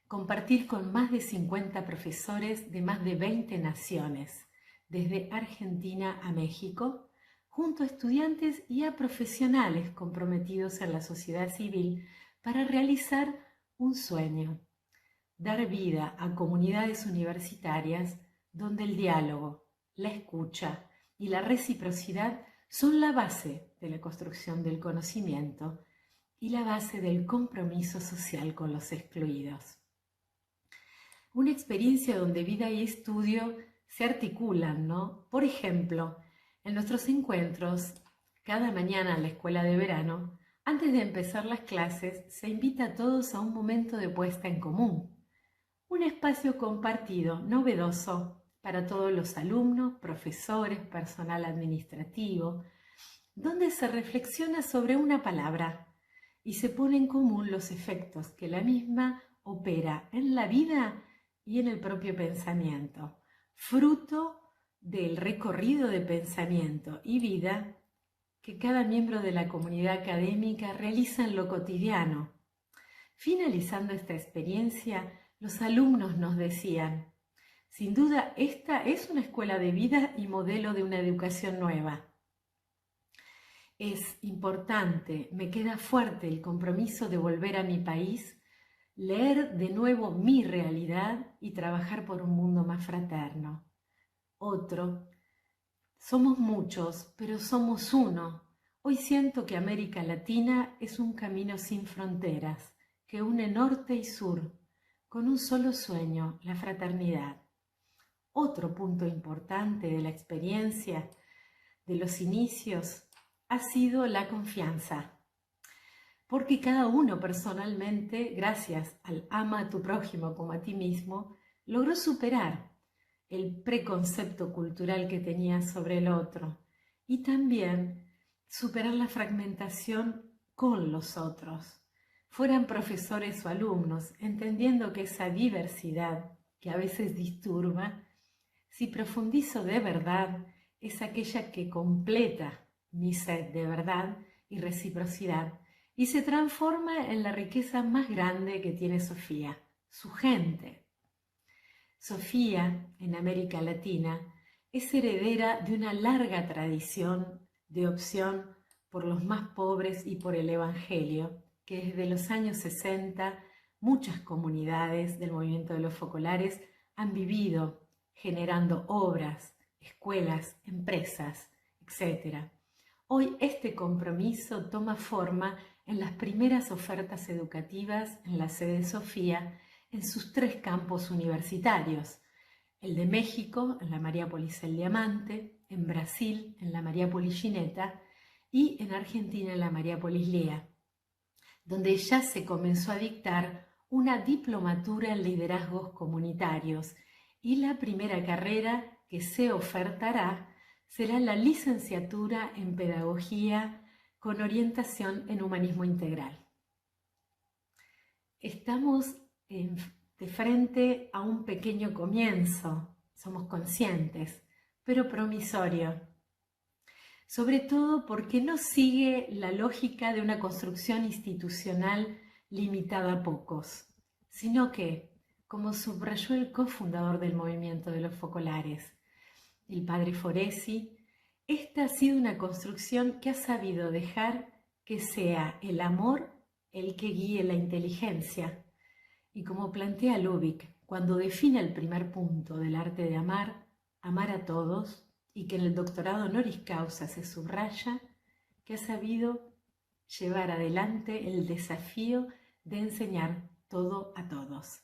Compartir con más de 50 profesores de más de 20 naciones, desde Argentina a México, junto a estudiantes y a profesionales comprometidos en la sociedad civil para realizar un sueño: dar vida a comunidades universitarias donde el diálogo, la escucha y la reciprocidad son la base de la construcción del conocimiento y la base del compromiso social con los excluidos. Una experiencia donde vida y estudio se articulan, ¿no? Por ejemplo, en nuestros encuentros, cada mañana en la escuela de verano, antes de empezar las clases, se invita a todos a un momento de puesta en común. Un espacio compartido, novedoso, para todos los alumnos, profesores, personal administrativo, donde se reflexiona sobre una palabra y se pone en común los efectos que la misma opera en la vida y en el propio pensamiento, fruto del recorrido de pensamiento y vida que cada miembro de la comunidad académica realiza en lo cotidiano. Finalizando esta experiencia, los alumnos nos decían: sin duda, esta es una escuela de vida y modelo de una educación nueva. Es importante, me queda fuerte el compromiso de volver a mi país, leer de nuevo mi realidad y trabajar por un mundo más fraterno. Otro: somos muchos, pero somos uno. Hoy siento que América Latina es un camino sin fronteras, que une norte y sur, con un solo sueño, la fraternidad. Otro punto importante de la experiencia de los inicios ha sido la confianza, porque cada uno personalmente, gracias al ama a tu prójimo como a ti mismo, logró superar el preconcepto cultural que tenía sobre el otro y también superar la fragmentación con los otros, fueran profesores o alumnos, entendiendo que esa diversidad que a veces disturba, si profundizo de verdad, es aquella que completa mi sed de verdad y reciprocidad y se transforma en la riqueza más grande que tiene Sofía, su gente. Sofía, en América Latina, es heredera de una larga tradición de opción por los más pobres y por el Evangelio, que desde los años 60 muchas comunidades del movimiento de los focolares han vivido generando obras, escuelas, empresas, etc. Hoy este compromiso toma forma en las primeras ofertas educativas en la sede Sofía en sus 3 campus universitarios: el de México, en la Mariápolis El Diamante, en Brasil, en la Mariápolis Gineta, y en Argentina, en la Mariápolis Lea, donde ya se comenzó a dictar una diplomatura en liderazgos comunitarios, y la primera carrera que se ofertará será la licenciatura en Pedagogía con orientación en Humanismo Integral. Estamos de frente a un pequeño comienzo, somos conscientes, pero promisorio. Sobre todo porque no sigue la lógica de una construcción institucional limitada a pocos, sino que, como subrayó el cofundador del movimiento de los focolares, el padre Foresi, esta ha sido una construcción que ha sabido dejar que sea el amor el que guíe la inteligencia. Y como plantea Lubick, cuando define el primer punto del arte de amar, amar a todos, y que en el doctorado honoris causa se subraya, que ha sabido llevar adelante el desafío de enseñar todo a todos.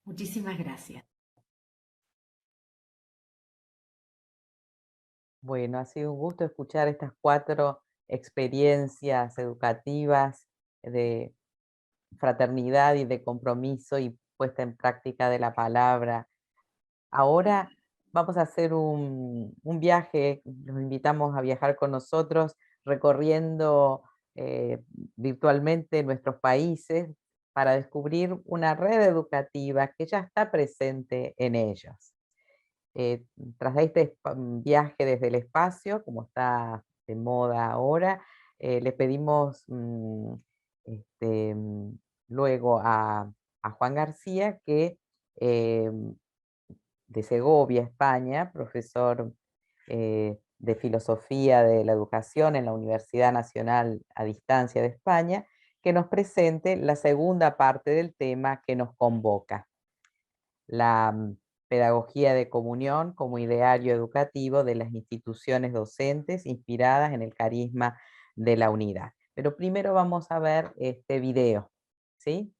Muchísimas gracias. Bueno, ha sido un gusto escuchar estas 4 experiencias educativas de fraternidad y de compromiso y puesta en práctica de la palabra. Ahora vamos a hacer un viaje, los invitamos a viajar con nosotros recorriendo virtualmente nuestros países para descubrir una red educativa que ya está presente en ellos. Tras este viaje desde el espacio, como está de moda ahora, le pedimos luego a Juan García, que de Segovia, España, profesor de Filosofía de la Educación en la Universidad Nacional a Distancia de España, que nos presente la segunda parte del tema que nos convoca, la pedagogía de comunión como ideario educativo de las instituciones docentes inspiradas en el carisma de la unidad. Pero primero vamos a ver este video, ¿sí?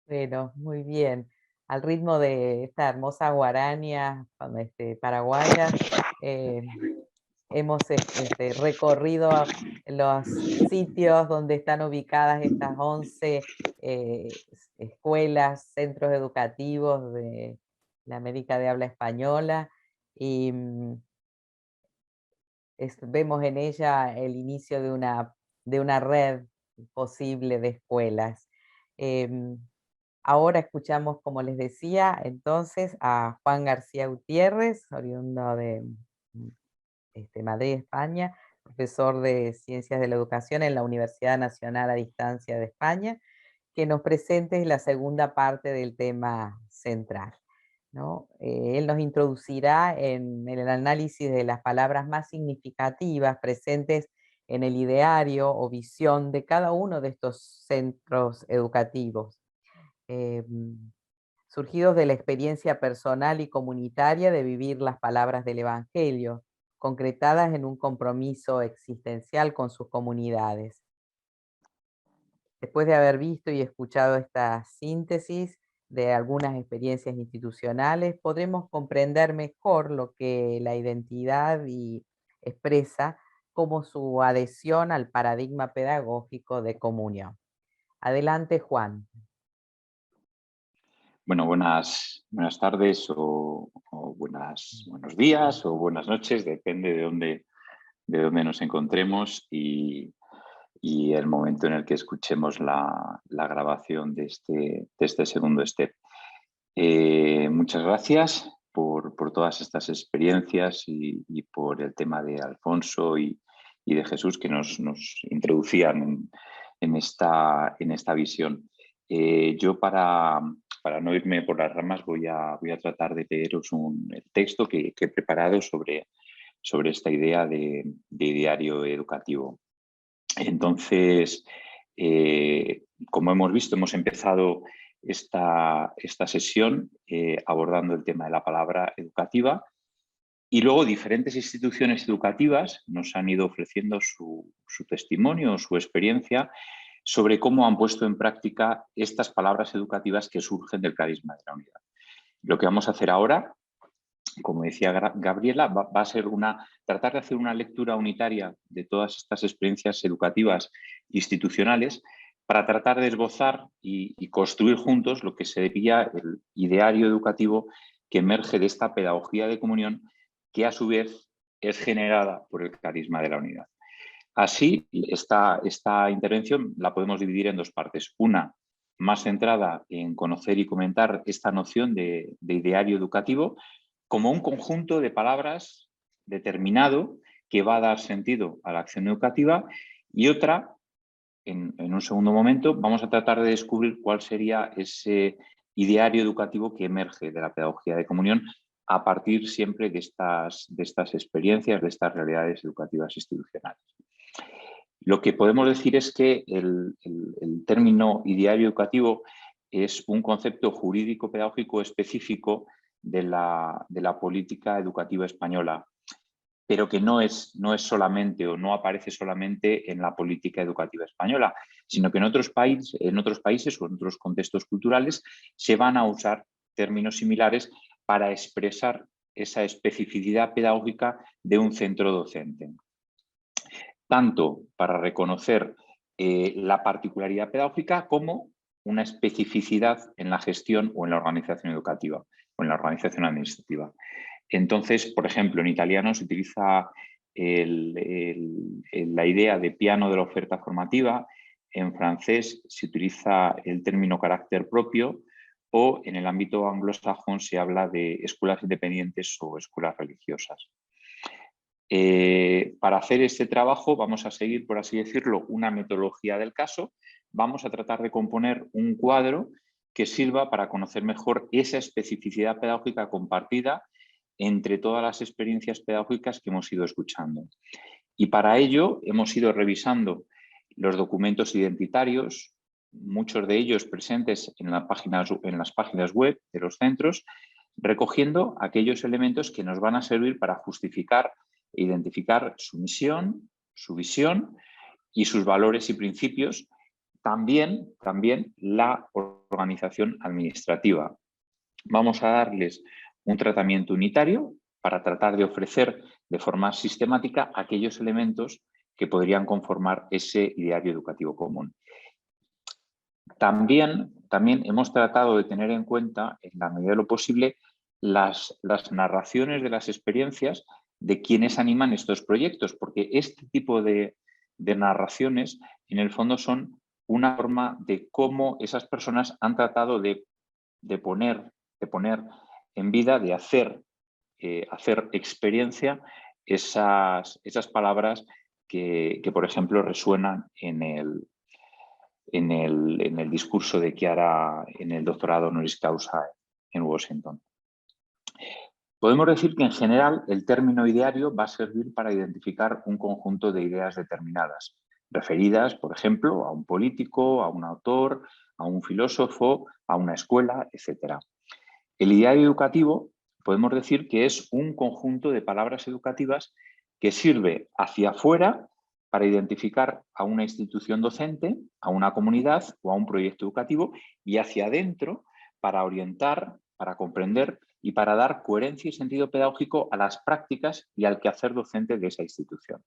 Bueno, muy bien. Al ritmo de esta hermosa guarania paraguaya, hemos recorrido los sitios donde están ubicadas estas 11 escuelas, centros educativos de la América de habla española, y vemos en ella el inicio de una red posible de escuelas. Ahora escuchamos, como les decía, entonces a Juan García Gutiérrez, oriundo de Madrid, España, profesor de Ciencias de la Educación en la Universidad Nacional a Distancia de España, que nos presente la segunda parte del tema central, ¿no? Él nos introducirá en el análisis de las palabras más significativas presentes en el ideario o visión de cada uno de estos centros educativos, surgidos de la experiencia personal y comunitaria de vivir las palabras del Evangelio, concretadas en un compromiso existencial con sus comunidades. Después de haber visto y escuchado esta síntesis de algunas experiencias institucionales, podremos comprender mejor lo que la identidad expresa como su adhesión al paradigma pedagógico de comunión. Adelante, Juan. Bueno, buenas tardes o buenos días o buenas noches, depende de dónde nos encontremos y el momento en el que escuchemos la grabación de este segundo step. Muchas gracias por todas estas experiencias y por el tema de Alfonso y de Jesús que nos introducían en esta visión. Yo para no irme por las ramas voy a tratar de leeros el texto que he preparado sobre esta idea de diario educativo. Entonces, como hemos visto, hemos empezado esta sesión abordando el tema de la palabra educativa, y luego diferentes instituciones educativas nos han ido ofreciendo su testimonio, su experiencia sobre cómo han puesto en práctica estas palabras educativas que surgen del carisma de la unidad. Lo que vamos a hacer ahora, como decía Gabriela, va a ser tratar de hacer una lectura unitaria de todas estas experiencias educativas institucionales para tratar de esbozar y construir juntos lo que sería el ideario educativo que emerge de esta pedagogía de comunión, que a su vez es generada por el carisma de la unidad. Así, esta intervención la podemos dividir en dos partes. Una más centrada en conocer y comentar esta noción de ideario educativo como un conjunto de palabras determinado que va a dar sentido a la acción educativa, y otra, en un segundo momento, vamos a tratar de descubrir cuál sería ese ideario educativo que emerge de la pedagogía de comunión a partir siempre de estas experiencias, de estas realidades educativas institucionales. Lo que podemos decir es que el término ideario educativo es un concepto jurídico pedagógico específico de la política educativa española, pero que no es solamente, o no aparece solamente en la política educativa española, sino que en otros países o en otros contextos culturales se van a usar términos similares para expresar esa especificidad pedagógica de un centro docente, tanto para reconocer la particularidad pedagógica como una especificidad en la gestión o en la organización educativa o en la organización administrativa. Entonces, por ejemplo, en italiano se utiliza la idea de piano de la oferta formativa, en francés se utiliza el término carácter propio, o en el ámbito anglosajón se habla de escuelas independientes o escuelas religiosas. Para hacer este trabajo vamos a seguir, por así decirlo, una metodología del caso. Vamos a tratar de componer un cuadro que sirva para conocer mejor esa especificidad pedagógica compartida entre todas las experiencias pedagógicas que hemos ido escuchando. Y para ello hemos ido revisando los documentos identitarios, muchos de ellos presentes en las páginas web de los centros, recogiendo aquellos elementos que nos van a servir para justificar e identificar su misión, su visión y sus valores y principios, también la organización administrativa. Vamos a darles un tratamiento unitario para tratar de ofrecer de forma sistemática aquellos elementos que podrían conformar ese ideario educativo común. También hemos tratado de tener en cuenta, en la medida de lo posible, las narraciones de las experiencias de quienes animan estos proyectos, porque este tipo de narraciones, en el fondo, son una forma de cómo esas personas han tratado de poner en vida, de hacer experiencia esas palabras que, por ejemplo, resuenan en el discurso de Chiara en el doctorado honoris causa en Washington. Podemos decir que en general el término ideario va a servir para identificar un conjunto de ideas determinadas, referidas, por ejemplo, a un político, a un autor, a un filósofo, a una escuela, etc. El ideario educativo podemos decir que es un conjunto de palabras educativas que sirve hacia afuera para identificar a una institución docente, a una comunidad o a un proyecto educativo, y hacia adentro para orientar, para comprender y para dar coherencia y sentido pedagógico a las prácticas y al quehacer docente de esa institución.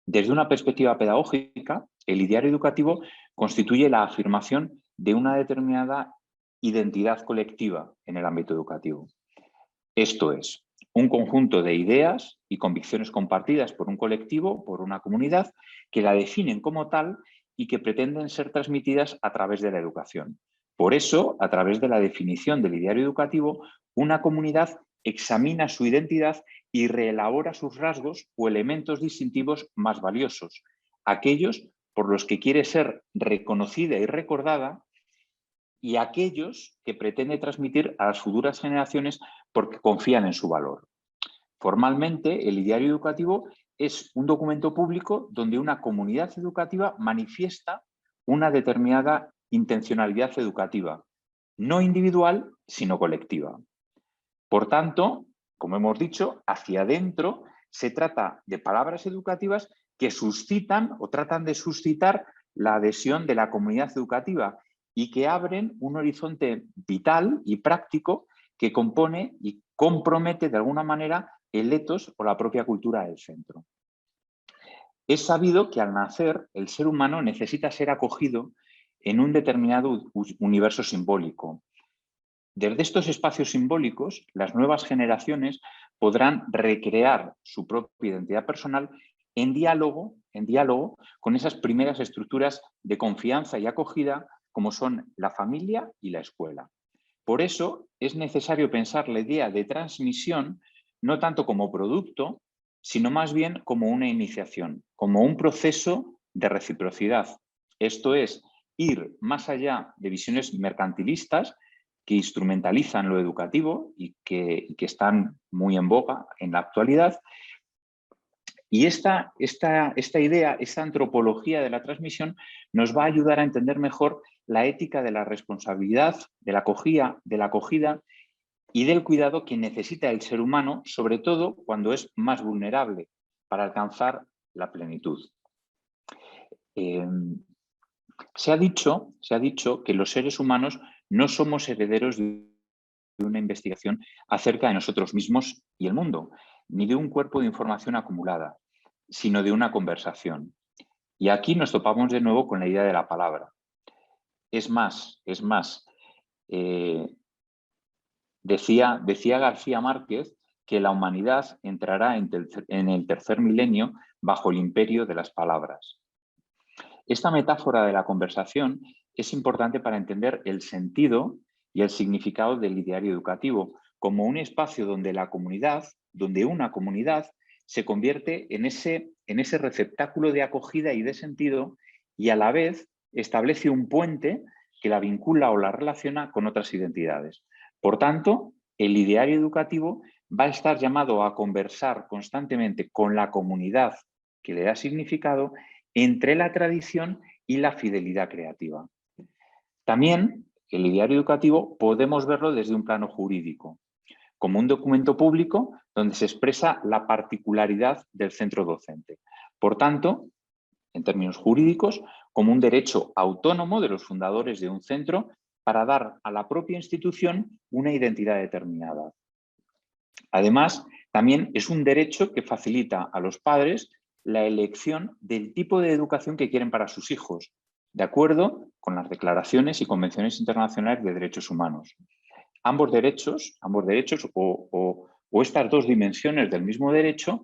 Desde una perspectiva pedagógica, el ideario educativo constituye la afirmación de una determinada identidad colectiva en el ámbito educativo. Esto es, un conjunto de ideas y convicciones compartidas por un colectivo, por una comunidad, que la definen como tal y que pretenden ser transmitidas a través de la educación. Por eso, a través de la definición del ideario educativo, una comunidad examina su identidad y reelabora sus rasgos o elementos distintivos más valiosos, aquellos por los que quiere ser reconocida y recordada, y aquellos que pretende transmitir a las futuras generaciones porque confían en su valor. Formalmente, el ideario educativo es un documento público donde una comunidad educativa manifiesta una determinada intencionalidad educativa, no individual, sino colectiva. Por tanto, como hemos dicho, hacia adentro se trata de palabras educativas que suscitan o tratan de suscitar la adhesión de la comunidad educativa y que abren un horizonte vital y práctico que compone y compromete de alguna manera el etos o la propia cultura del centro. Es sabido que al nacer el ser humano necesita ser acogido en un determinado universo simbólico. Desde estos espacios simbólicos, las nuevas generaciones podrán recrear su propia identidad personal en diálogo con esas primeras estructuras de confianza y acogida como son la familia y la escuela. Por eso es necesario pensar la idea de transmisión no tanto como producto, sino más bien como una iniciación, como un proceso de reciprocidad. Esto es, ir más allá de visiones mercantilistas que instrumentalizan lo educativo y que están muy en boga en la actualidad. Y esta idea, esta antropología de la transmisión nos va a ayudar a entender mejor la ética de la responsabilidad, de la acogida y del cuidado que necesita el ser humano, sobre todo cuando es más vulnerable para alcanzar la plenitud. Se ha dicho que los seres humanos no somos herederos de una investigación acerca de nosotros mismos y el mundo, ni de un cuerpo de información acumulada, sino de una conversación. Y aquí nos topamos de nuevo con la idea de la palabra. Es más, decía García Márquez que la humanidad entrará en el tercer milenio bajo el imperio de las palabras. Esta metáfora de la conversación es importante para entender el sentido y el significado del ideario educativo como un espacio donde una comunidad se convierte en ese receptáculo de acogida y de sentido y a la vez establece un puente que la vincula o la relaciona con otras identidades. Por tanto, el ideario educativo va a estar llamado a conversar constantemente con la comunidad que le da significado entre la tradición y la fidelidad creativa. También el ideario educativo podemos verlo desde un plano jurídico, como un documento público donde se expresa la particularidad del centro docente. Por tanto, en términos jurídicos, como un derecho autónomo de los fundadores de un centro para dar a la propia institución una identidad determinada. Además, también es un derecho que facilita a los padres la elección del tipo de educación que quieren para sus hijos, de acuerdo con las declaraciones y convenciones internacionales de derechos humanos. Ambos derechos o estas dos dimensiones del mismo derecho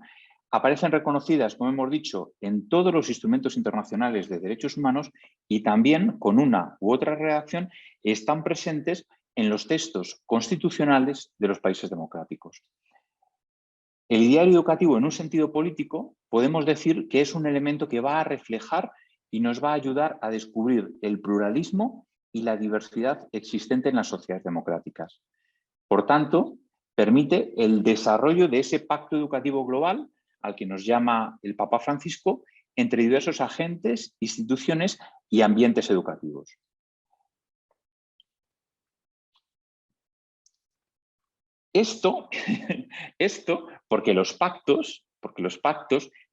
aparecen reconocidas, como hemos dicho, en todos los instrumentos internacionales de derechos humanos y también, con una u otra redacción, están presentes en los textos constitucionales de los países democráticos. El ideario educativo, en un sentido político, podemos decir que es un elemento que va a reflejar y nos va a ayudar a descubrir el pluralismo y la diversidad existente en las sociedades democráticas. Por tanto, permite el desarrollo de ese pacto educativo global al que nos llama el Papa Francisco entre diversos agentes, instituciones y ambientes educativos. Esto porque los pactos,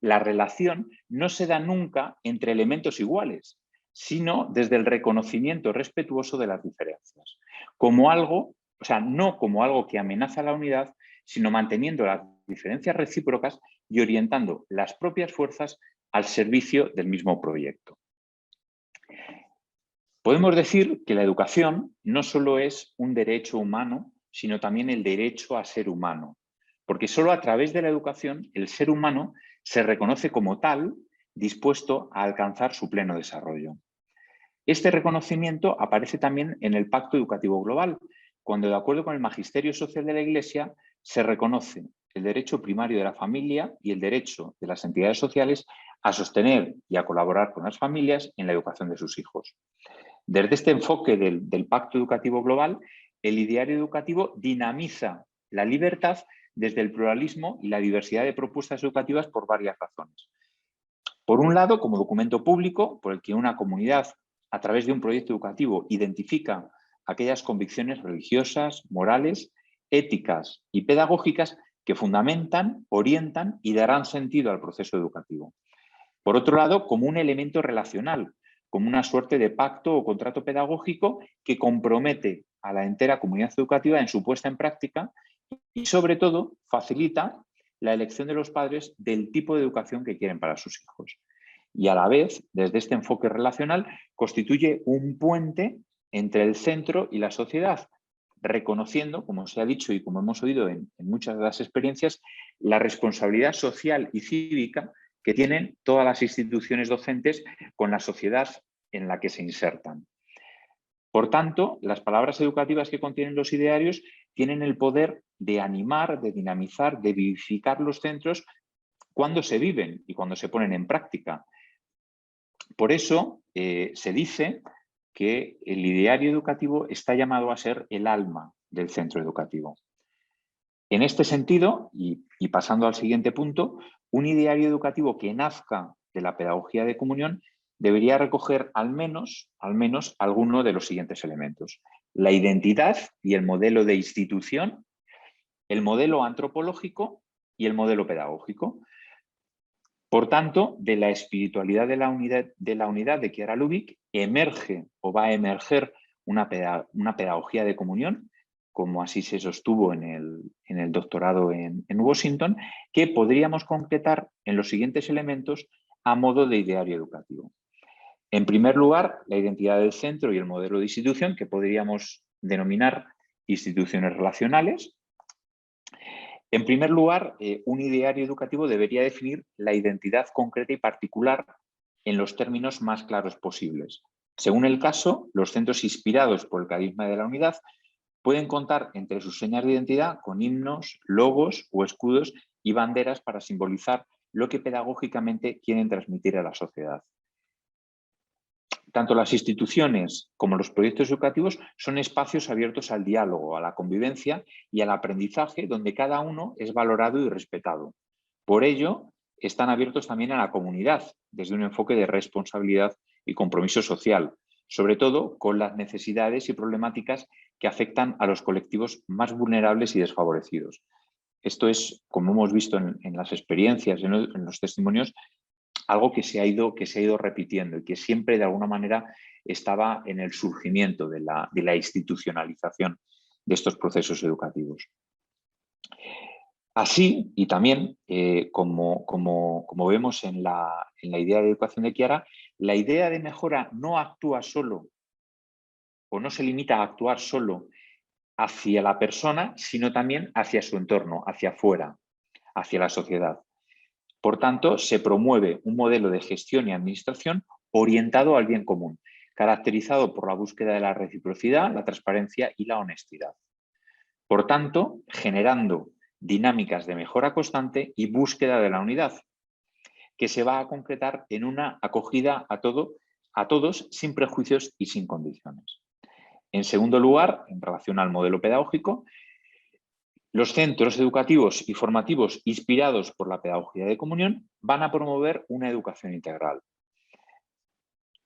la relación no se da nunca entre elementos iguales, sino desde el reconocimiento respetuoso de las diferencias, como algo, o sea, no como algo que amenaza la unidad, sino manteniendo las diferencias recíprocas y orientando las propias fuerzas al servicio del mismo proyecto. Podemos decir que la educación no solo es un derecho humano, sino también el derecho a ser humano, porque solo a través de la educación el ser humano se reconoce como tal, dispuesto a alcanzar su pleno desarrollo. Este reconocimiento aparece también en el Pacto Educativo Global, cuando, de acuerdo con el Magisterio Social de la Iglesia, se reconoce el derecho primario de la familia y el derecho de las entidades sociales a sostener y a colaborar con las familias en la educación de sus hijos. Desde este enfoque del Pacto Educativo Global, el ideario educativo dinamiza la libertad desde el pluralismo y la diversidad de propuestas educativas por varias razones. Por un lado, como documento público por el que una comunidad, a través de un proyecto educativo, identifica aquellas convicciones religiosas, morales, éticas y pedagógicas que fundamentan, orientan y darán sentido al proceso educativo. Por otro lado, como un elemento relacional, como una suerte de pacto o contrato pedagógico que compromete a la entera comunidad educativa en su puesta en práctica y, sobre todo, facilita la elección de los padres del tipo de educación que quieren para sus hijos. Y a la vez, desde este enfoque relacional, constituye un puente entre el centro y la sociedad, reconociendo, como se ha dicho y como hemos oído en muchas de las experiencias, la responsabilidad social y cívica que tienen todas las instituciones docentes con la sociedad en la que se insertan. Por tanto, las palabras educativas que contienen los idearios tienen el poder de animar, de dinamizar, de vivificar los centros cuando se viven y cuando se ponen en práctica. Por eso se dice que el ideario educativo está llamado a ser el alma del centro educativo. En este sentido, y pasando al siguiente punto, un ideario educativo que nazca de la pedagogía de comunión debería recoger al menos alguno de los siguientes elementos: la identidad y el modelo de institución, el modelo antropológico y el modelo pedagógico. Por tanto, de la espiritualidad de la unidad de Chiara Lubich emerge o va a emerger una pedagogía de comunión, como así se sostuvo en el doctorado en Washington, que podríamos concretar en los siguientes elementos a modo de ideario educativo. En primer lugar, la identidad del centro y el modelo de institución, que podríamos denominar instituciones relacionales. En primer lugar, un ideario educativo debería definir la identidad concreta y particular en los términos más claros posibles. Según el caso, los centros inspirados por el carisma de la unidad pueden contar entre sus señas de identidad con himnos, logos o escudos y banderas para simbolizar lo que pedagógicamente quieren transmitir a la sociedad. Tanto las instituciones como los proyectos educativos son espacios abiertos al diálogo, a la convivencia y al aprendizaje, donde cada uno es valorado y respetado. Por ello, están abiertos también a la comunidad, desde un enfoque de responsabilidad y compromiso social, sobre todo con las necesidades y problemáticas que afectan a los colectivos más vulnerables y desfavorecidos. Esto es, como hemos visto en las experiencias, en los testimonios, algo que se ha ido repitiendo y que siempre de alguna manera estaba en el surgimiento de la institucionalización de estos procesos educativos. Así, y también, como vemos en la idea de educación de Chiara, la idea de mejora no actúa solo o no se limita a actuar solo hacia la persona, sino también hacia su entorno, hacia afuera, hacia la sociedad. Por tanto, se promueve un modelo de gestión y administración orientado al bien común, caracterizado por la búsqueda de la reciprocidad, la transparencia y la honestidad. Por tanto, generando dinámicas de mejora constante y búsqueda de la unidad, que se va a concretar en una acogida a todos sin prejuicios y sin condiciones. En segundo lugar, en relación al modelo pedagógico, los centros educativos y formativos inspirados por la pedagogía de comunión van a promover una educación integral.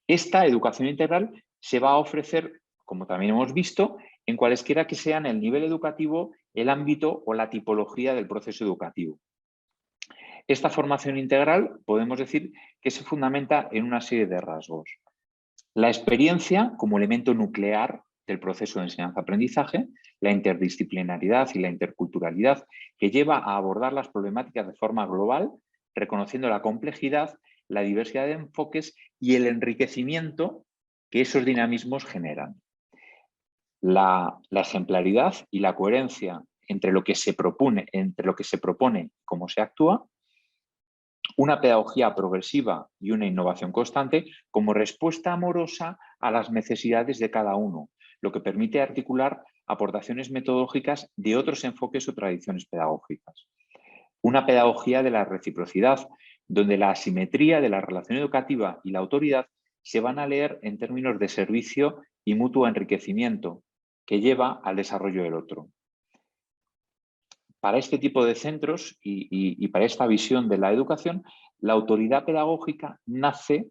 Esta educación integral se va a ofrecer, como también hemos visto, en cualesquiera que sean el nivel educativo, el ámbito o la tipología del proceso educativo. Esta formación integral podemos decir que se fundamenta en una serie de rasgos. La experiencia como elemento nuclear del proceso de enseñanza-aprendizaje, la interdisciplinaridad y la interculturalidad que lleva a abordar las problemáticas de forma global, reconociendo la complejidad, la diversidad de enfoques y el enriquecimiento que esos dinamismos generan. La ejemplaridad y la coherencia entre lo que se propone y cómo se actúa, una pedagogía progresiva y una innovación constante como respuesta amorosa a las necesidades de cada uno, lo que permite articular aportaciones metodológicas de otros enfoques o tradiciones pedagógicas. Una pedagogía de la reciprocidad, donde la asimetría de la relación educativa y la autoridad se van a leer en términos de servicio y mutuo enriquecimiento, que lleva al desarrollo del otro. Para este tipo de centros y para esta visión de la educación, la autoridad pedagógica nace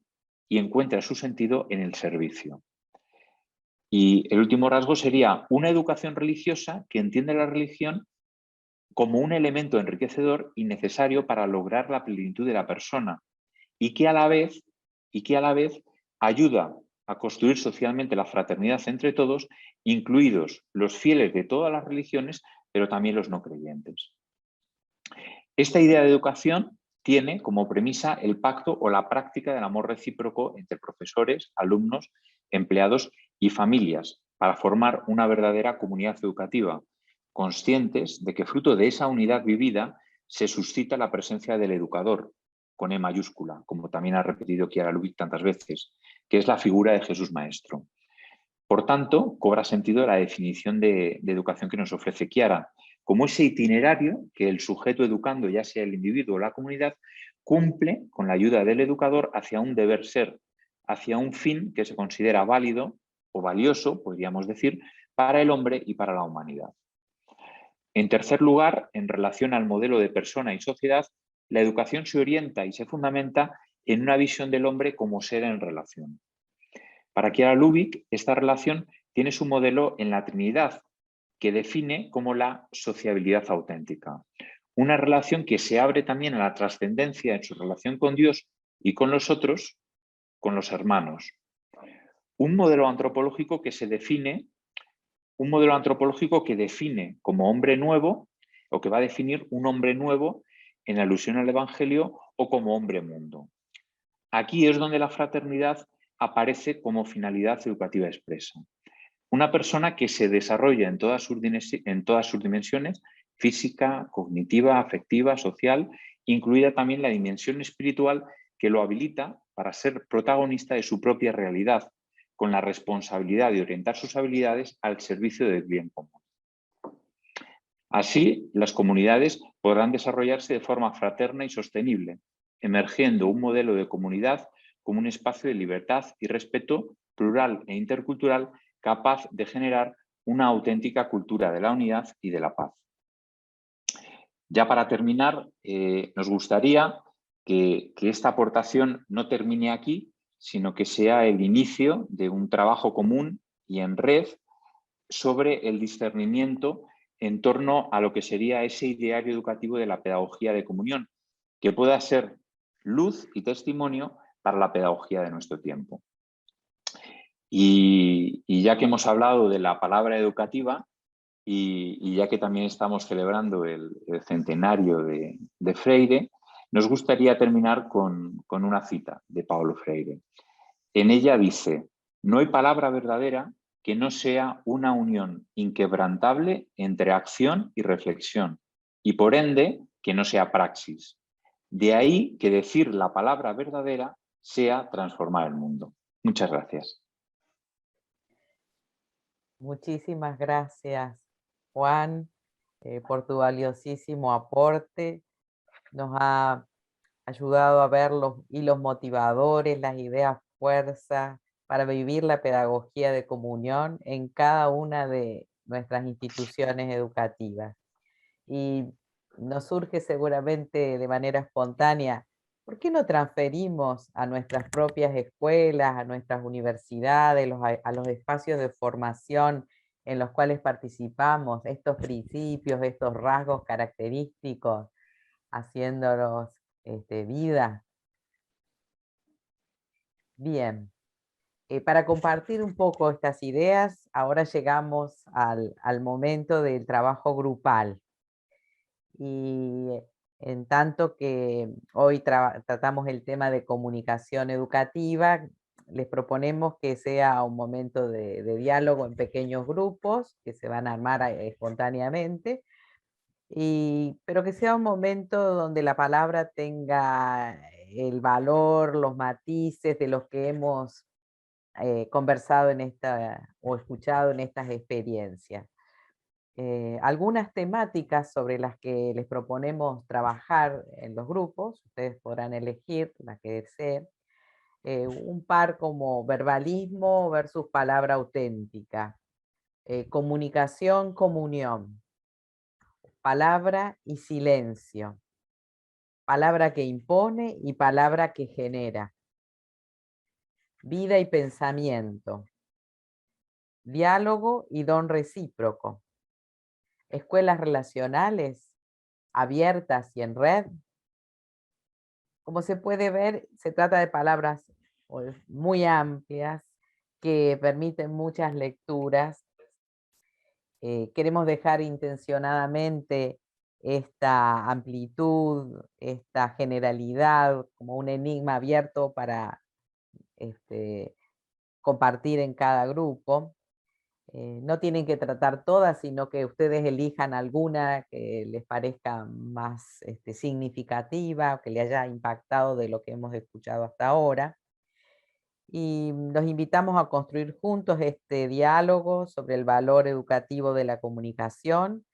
y encuentra su sentido en el servicio. Y el último rasgo sería una educación religiosa que entiende la religión como un elemento enriquecedor y necesario para lograr la plenitud de la persona y que a la vez ayuda a construir socialmente la fraternidad entre todos, incluidos los fieles de todas las religiones, pero también los no creyentes. Esta idea de educación tiene como premisa el pacto o la práctica del amor recíproco entre profesores, alumnos, empleados y familias para formar una verdadera comunidad educativa, conscientes de que fruto de esa unidad vivida se suscita la presencia del educador, con E mayúscula, como también ha repetido Chiara Lubich tantas veces, que es la figura de Jesús Maestro. Por tanto, cobra sentido la definición de educación que nos ofrece Chiara, como ese itinerario que el sujeto educando, ya sea el individuo o la comunidad, cumple con la ayuda del educador hacia un deber ser, hacia un fin que se considera válido o valioso, podríamos decir, para el hombre y para la humanidad. En tercer lugar, en relación al modelo de persona y sociedad, la educación se orienta y se fundamenta en una visión del hombre como ser en relación. Para Chiara Lubich, esta relación tiene su modelo en la Trinidad, que define como la sociabilidad auténtica. Una relación que se abre también a la trascendencia en su relación con Dios y con los otros, con los hermanos. Un modelo antropológico que define como hombre nuevo, o que va a definir un hombre nuevo en alusión al Evangelio, o como hombre mundo. Aquí es donde la fraternidad aparece como finalidad educativa expresa. Una persona que se desarrolla en todas sus dimensiones, física, cognitiva, afectiva, social, incluida también la dimensión espiritual que lo habilita para ser protagonista de su propia realidad, con la responsabilidad de orientar sus habilidades al servicio del bien común. Así, las comunidades podrán desarrollarse de forma fraterna y sostenible, emergiendo un modelo de comunidad como un espacio de libertad y respeto plural e intercultural capaz de generar una auténtica cultura de la unidad y de la paz. Ya para terminar, nos gustaría que esta aportación no termine aquí, sino que sea el inicio de un trabajo común y en red sobre el discernimiento en torno a lo que sería ese ideario educativo de la pedagogía de comunión, que pueda ser luz y testimonio para la pedagogía de nuestro tiempo. Y ya que hemos hablado de la palabra educativa y ya que también estamos celebrando el centenario de Freire, nos gustaría terminar con una cita de Paulo Freire. En ella dice: no hay palabra verdadera que no sea una unión inquebrantable entre acción y reflexión, y por ende que no sea praxis. De ahí que decir la palabra verdadera sea transformar el mundo. Muchas gracias. Muchísimas gracias, Juan, por tu valiosísimo aporte. Nos ha ayudado a ver los hilos motivadores, las ideas fuerza para vivir la pedagogía de comunión en cada una de nuestras instituciones educativas. Y nos surge seguramente de manera espontánea, ¿por qué no transferimos a nuestras propias escuelas, a nuestras universidades, a los espacios de formación en los cuales participamos, estos principios, estos rasgos característicos, haciéndolos vida? Bien, para compartir un poco estas ideas, ahora llegamos al momento del trabajo grupal. Y en tanto que hoy tratamos el tema de comunicación educativa, les proponemos que sea un momento de diálogo en pequeños grupos que se van a armar espontáneamente, pero que sea un momento donde la palabra tenga el valor, los matices de los que hemos conversado o escuchado en estas experiencias. algunas temáticas sobre las que les proponemos trabajar en los grupos. Ustedes podrán elegir la que deseen. Un par como verbalismo versus palabra auténtica, comunicación, comunión, palabra y silencio, palabra que impone y palabra que genera, vida y pensamiento, diálogo y don recíproco, escuelas relacionales abiertas y en red. Como se puede ver, se trata de palabras muy amplias que permiten muchas lecturas. Queremos dejar intencionadamente esta amplitud, esta generalidad, como un enigma abierto para compartir en cada grupo. No tienen que tratar todas, sino que ustedes elijan alguna que les parezca más significativa, o que le haya impactado de lo que hemos escuchado hasta ahora. Y los invitamos a construir juntos este diálogo sobre el valor educativo de la comunicación,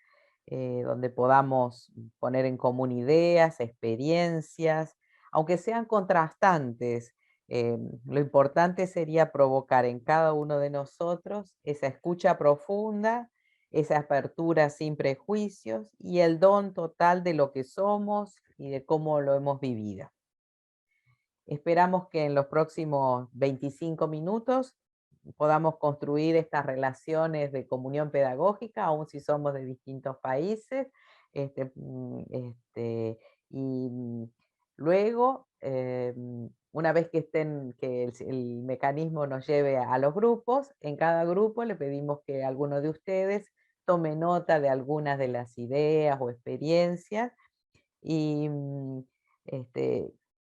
donde podamos poner en común ideas, experiencias, aunque sean contrastantes. Lo importante sería provocar en cada uno de nosotros esa escucha profunda, esa apertura sin prejuicios y el don total de lo que somos y de cómo lo hemos vivido. Esperamos que en los próximos 25 minutos podamos construir estas relaciones de comunión pedagógica, aun si somos de distintos países, y luego, una vez que el mecanismo nos lleve a los grupos, en cada grupo le pedimos que alguno de ustedes tome nota de algunas de las ideas o experiencias, y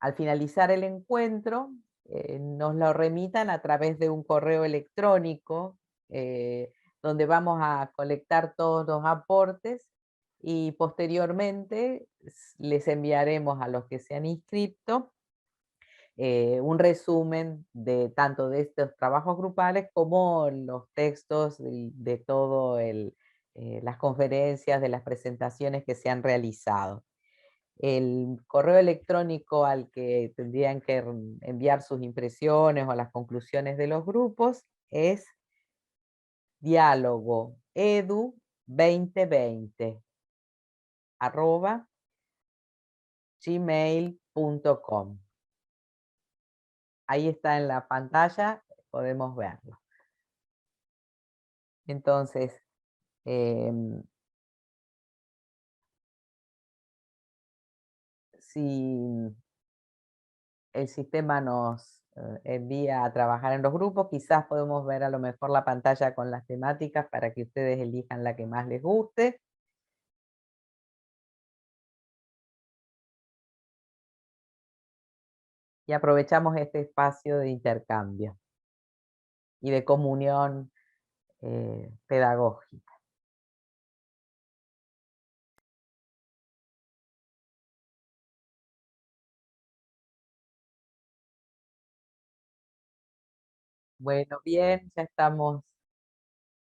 al finalizar el encuentro, nos lo remitan a través de un correo electrónico, donde vamos a colectar todos los aportes y posteriormente les enviaremos a los que se han inscrito un resumen de tanto de estos trabajos grupales como los textos de todo las conferencias, de las presentaciones que se han realizado. El correo electrónico al que tendrían que enviar sus impresiones o las conclusiones de los grupos es dialogoedu2020@gmail.com. Ahí está en la pantalla, podemos verlo. Entonces, si el sistema nos envía a trabajar en los grupos, quizás podemos ver a lo mejor la pantalla con las temáticas para que ustedes elijan la que más les guste. Y aprovechamos este espacio de intercambio y de comunión pedagógica. Bueno, bien, ya estamos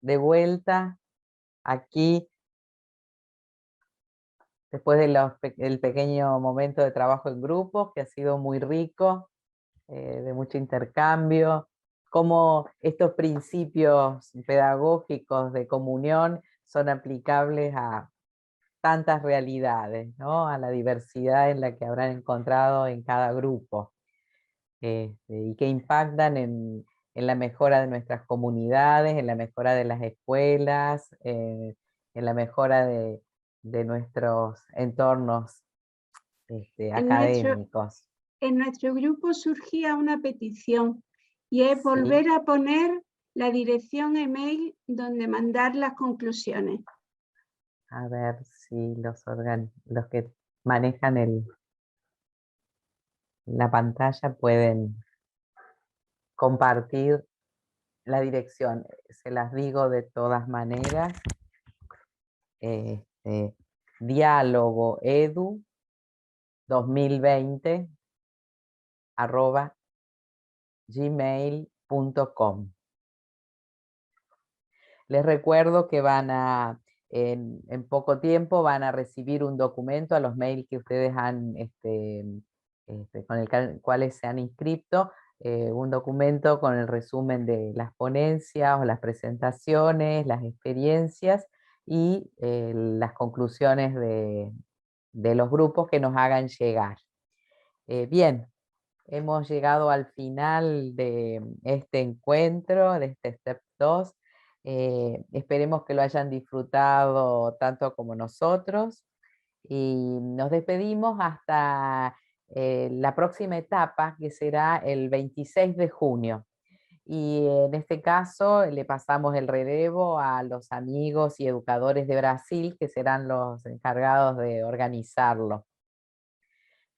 de vuelta aquí después del pequeño momento de trabajo en grupos, que ha sido muy rico, de mucho intercambio, cómo estos principios pedagógicos de comunión son aplicables a tantas realidades, ¿no? A la diversidad en la que habrán encontrado en cada grupo, y que impactan en la mejora de nuestras comunidades, en la mejora de las escuelas, en la mejora de nuestros entornos académicos. En nuestro grupo surgía una petición y es Sí. volver a poner la dirección email donde mandar las conclusiones. A ver si los que manejan la pantalla pueden compartir la dirección. Se las digo de todas maneras. dialogoedu2020@gmail.com. Les recuerdo que van a en poco tiempo van a recibir un documento a los mails que ustedes han, con el cuales se han inscrito, un documento con el resumen de las ponencias o las presentaciones, las experiencias y las conclusiones de los grupos que nos hagan llegar. Bien, hemos llegado al final de este encuentro, de este Step 2. Esperemos que lo hayan disfrutado tanto como nosotros y nos despedimos hasta la próxima etapa, que será el 26 de junio. Y en este caso le pasamos el relevo a los amigos y educadores de Brasil, que serán los encargados de organizarlo.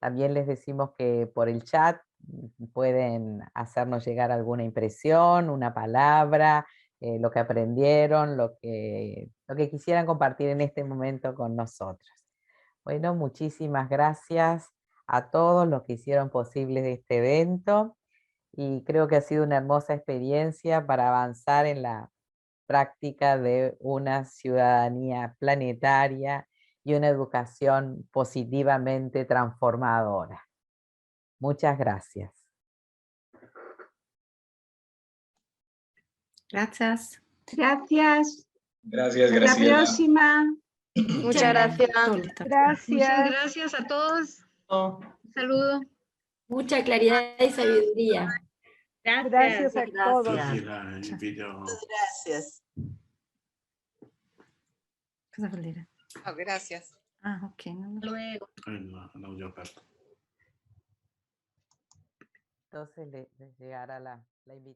También les decimos que por el chat pueden hacernos llegar alguna impresión, una palabra, lo que aprendieron, lo que quisieran compartir en este momento con nosotros. Bueno, muchísimas gracias a todos los que hicieron posible este evento y creo que ha sido una hermosa experiencia para avanzar en la práctica de una ciudadanía planetaria y una educación positivamente transformadora. Muchas gracias. Gracias. Gracias. Gracias, Hasta la Graciela. próxima. Muchas gracias. Gracias. Muchas gracias a todos. Un saludo. Mucha claridad y sabiduría. Gracias a todos. Gracias. Cosa vuol dire? Oh, gracias. Ah, ok. Luego. Entonces les llegará la invitación.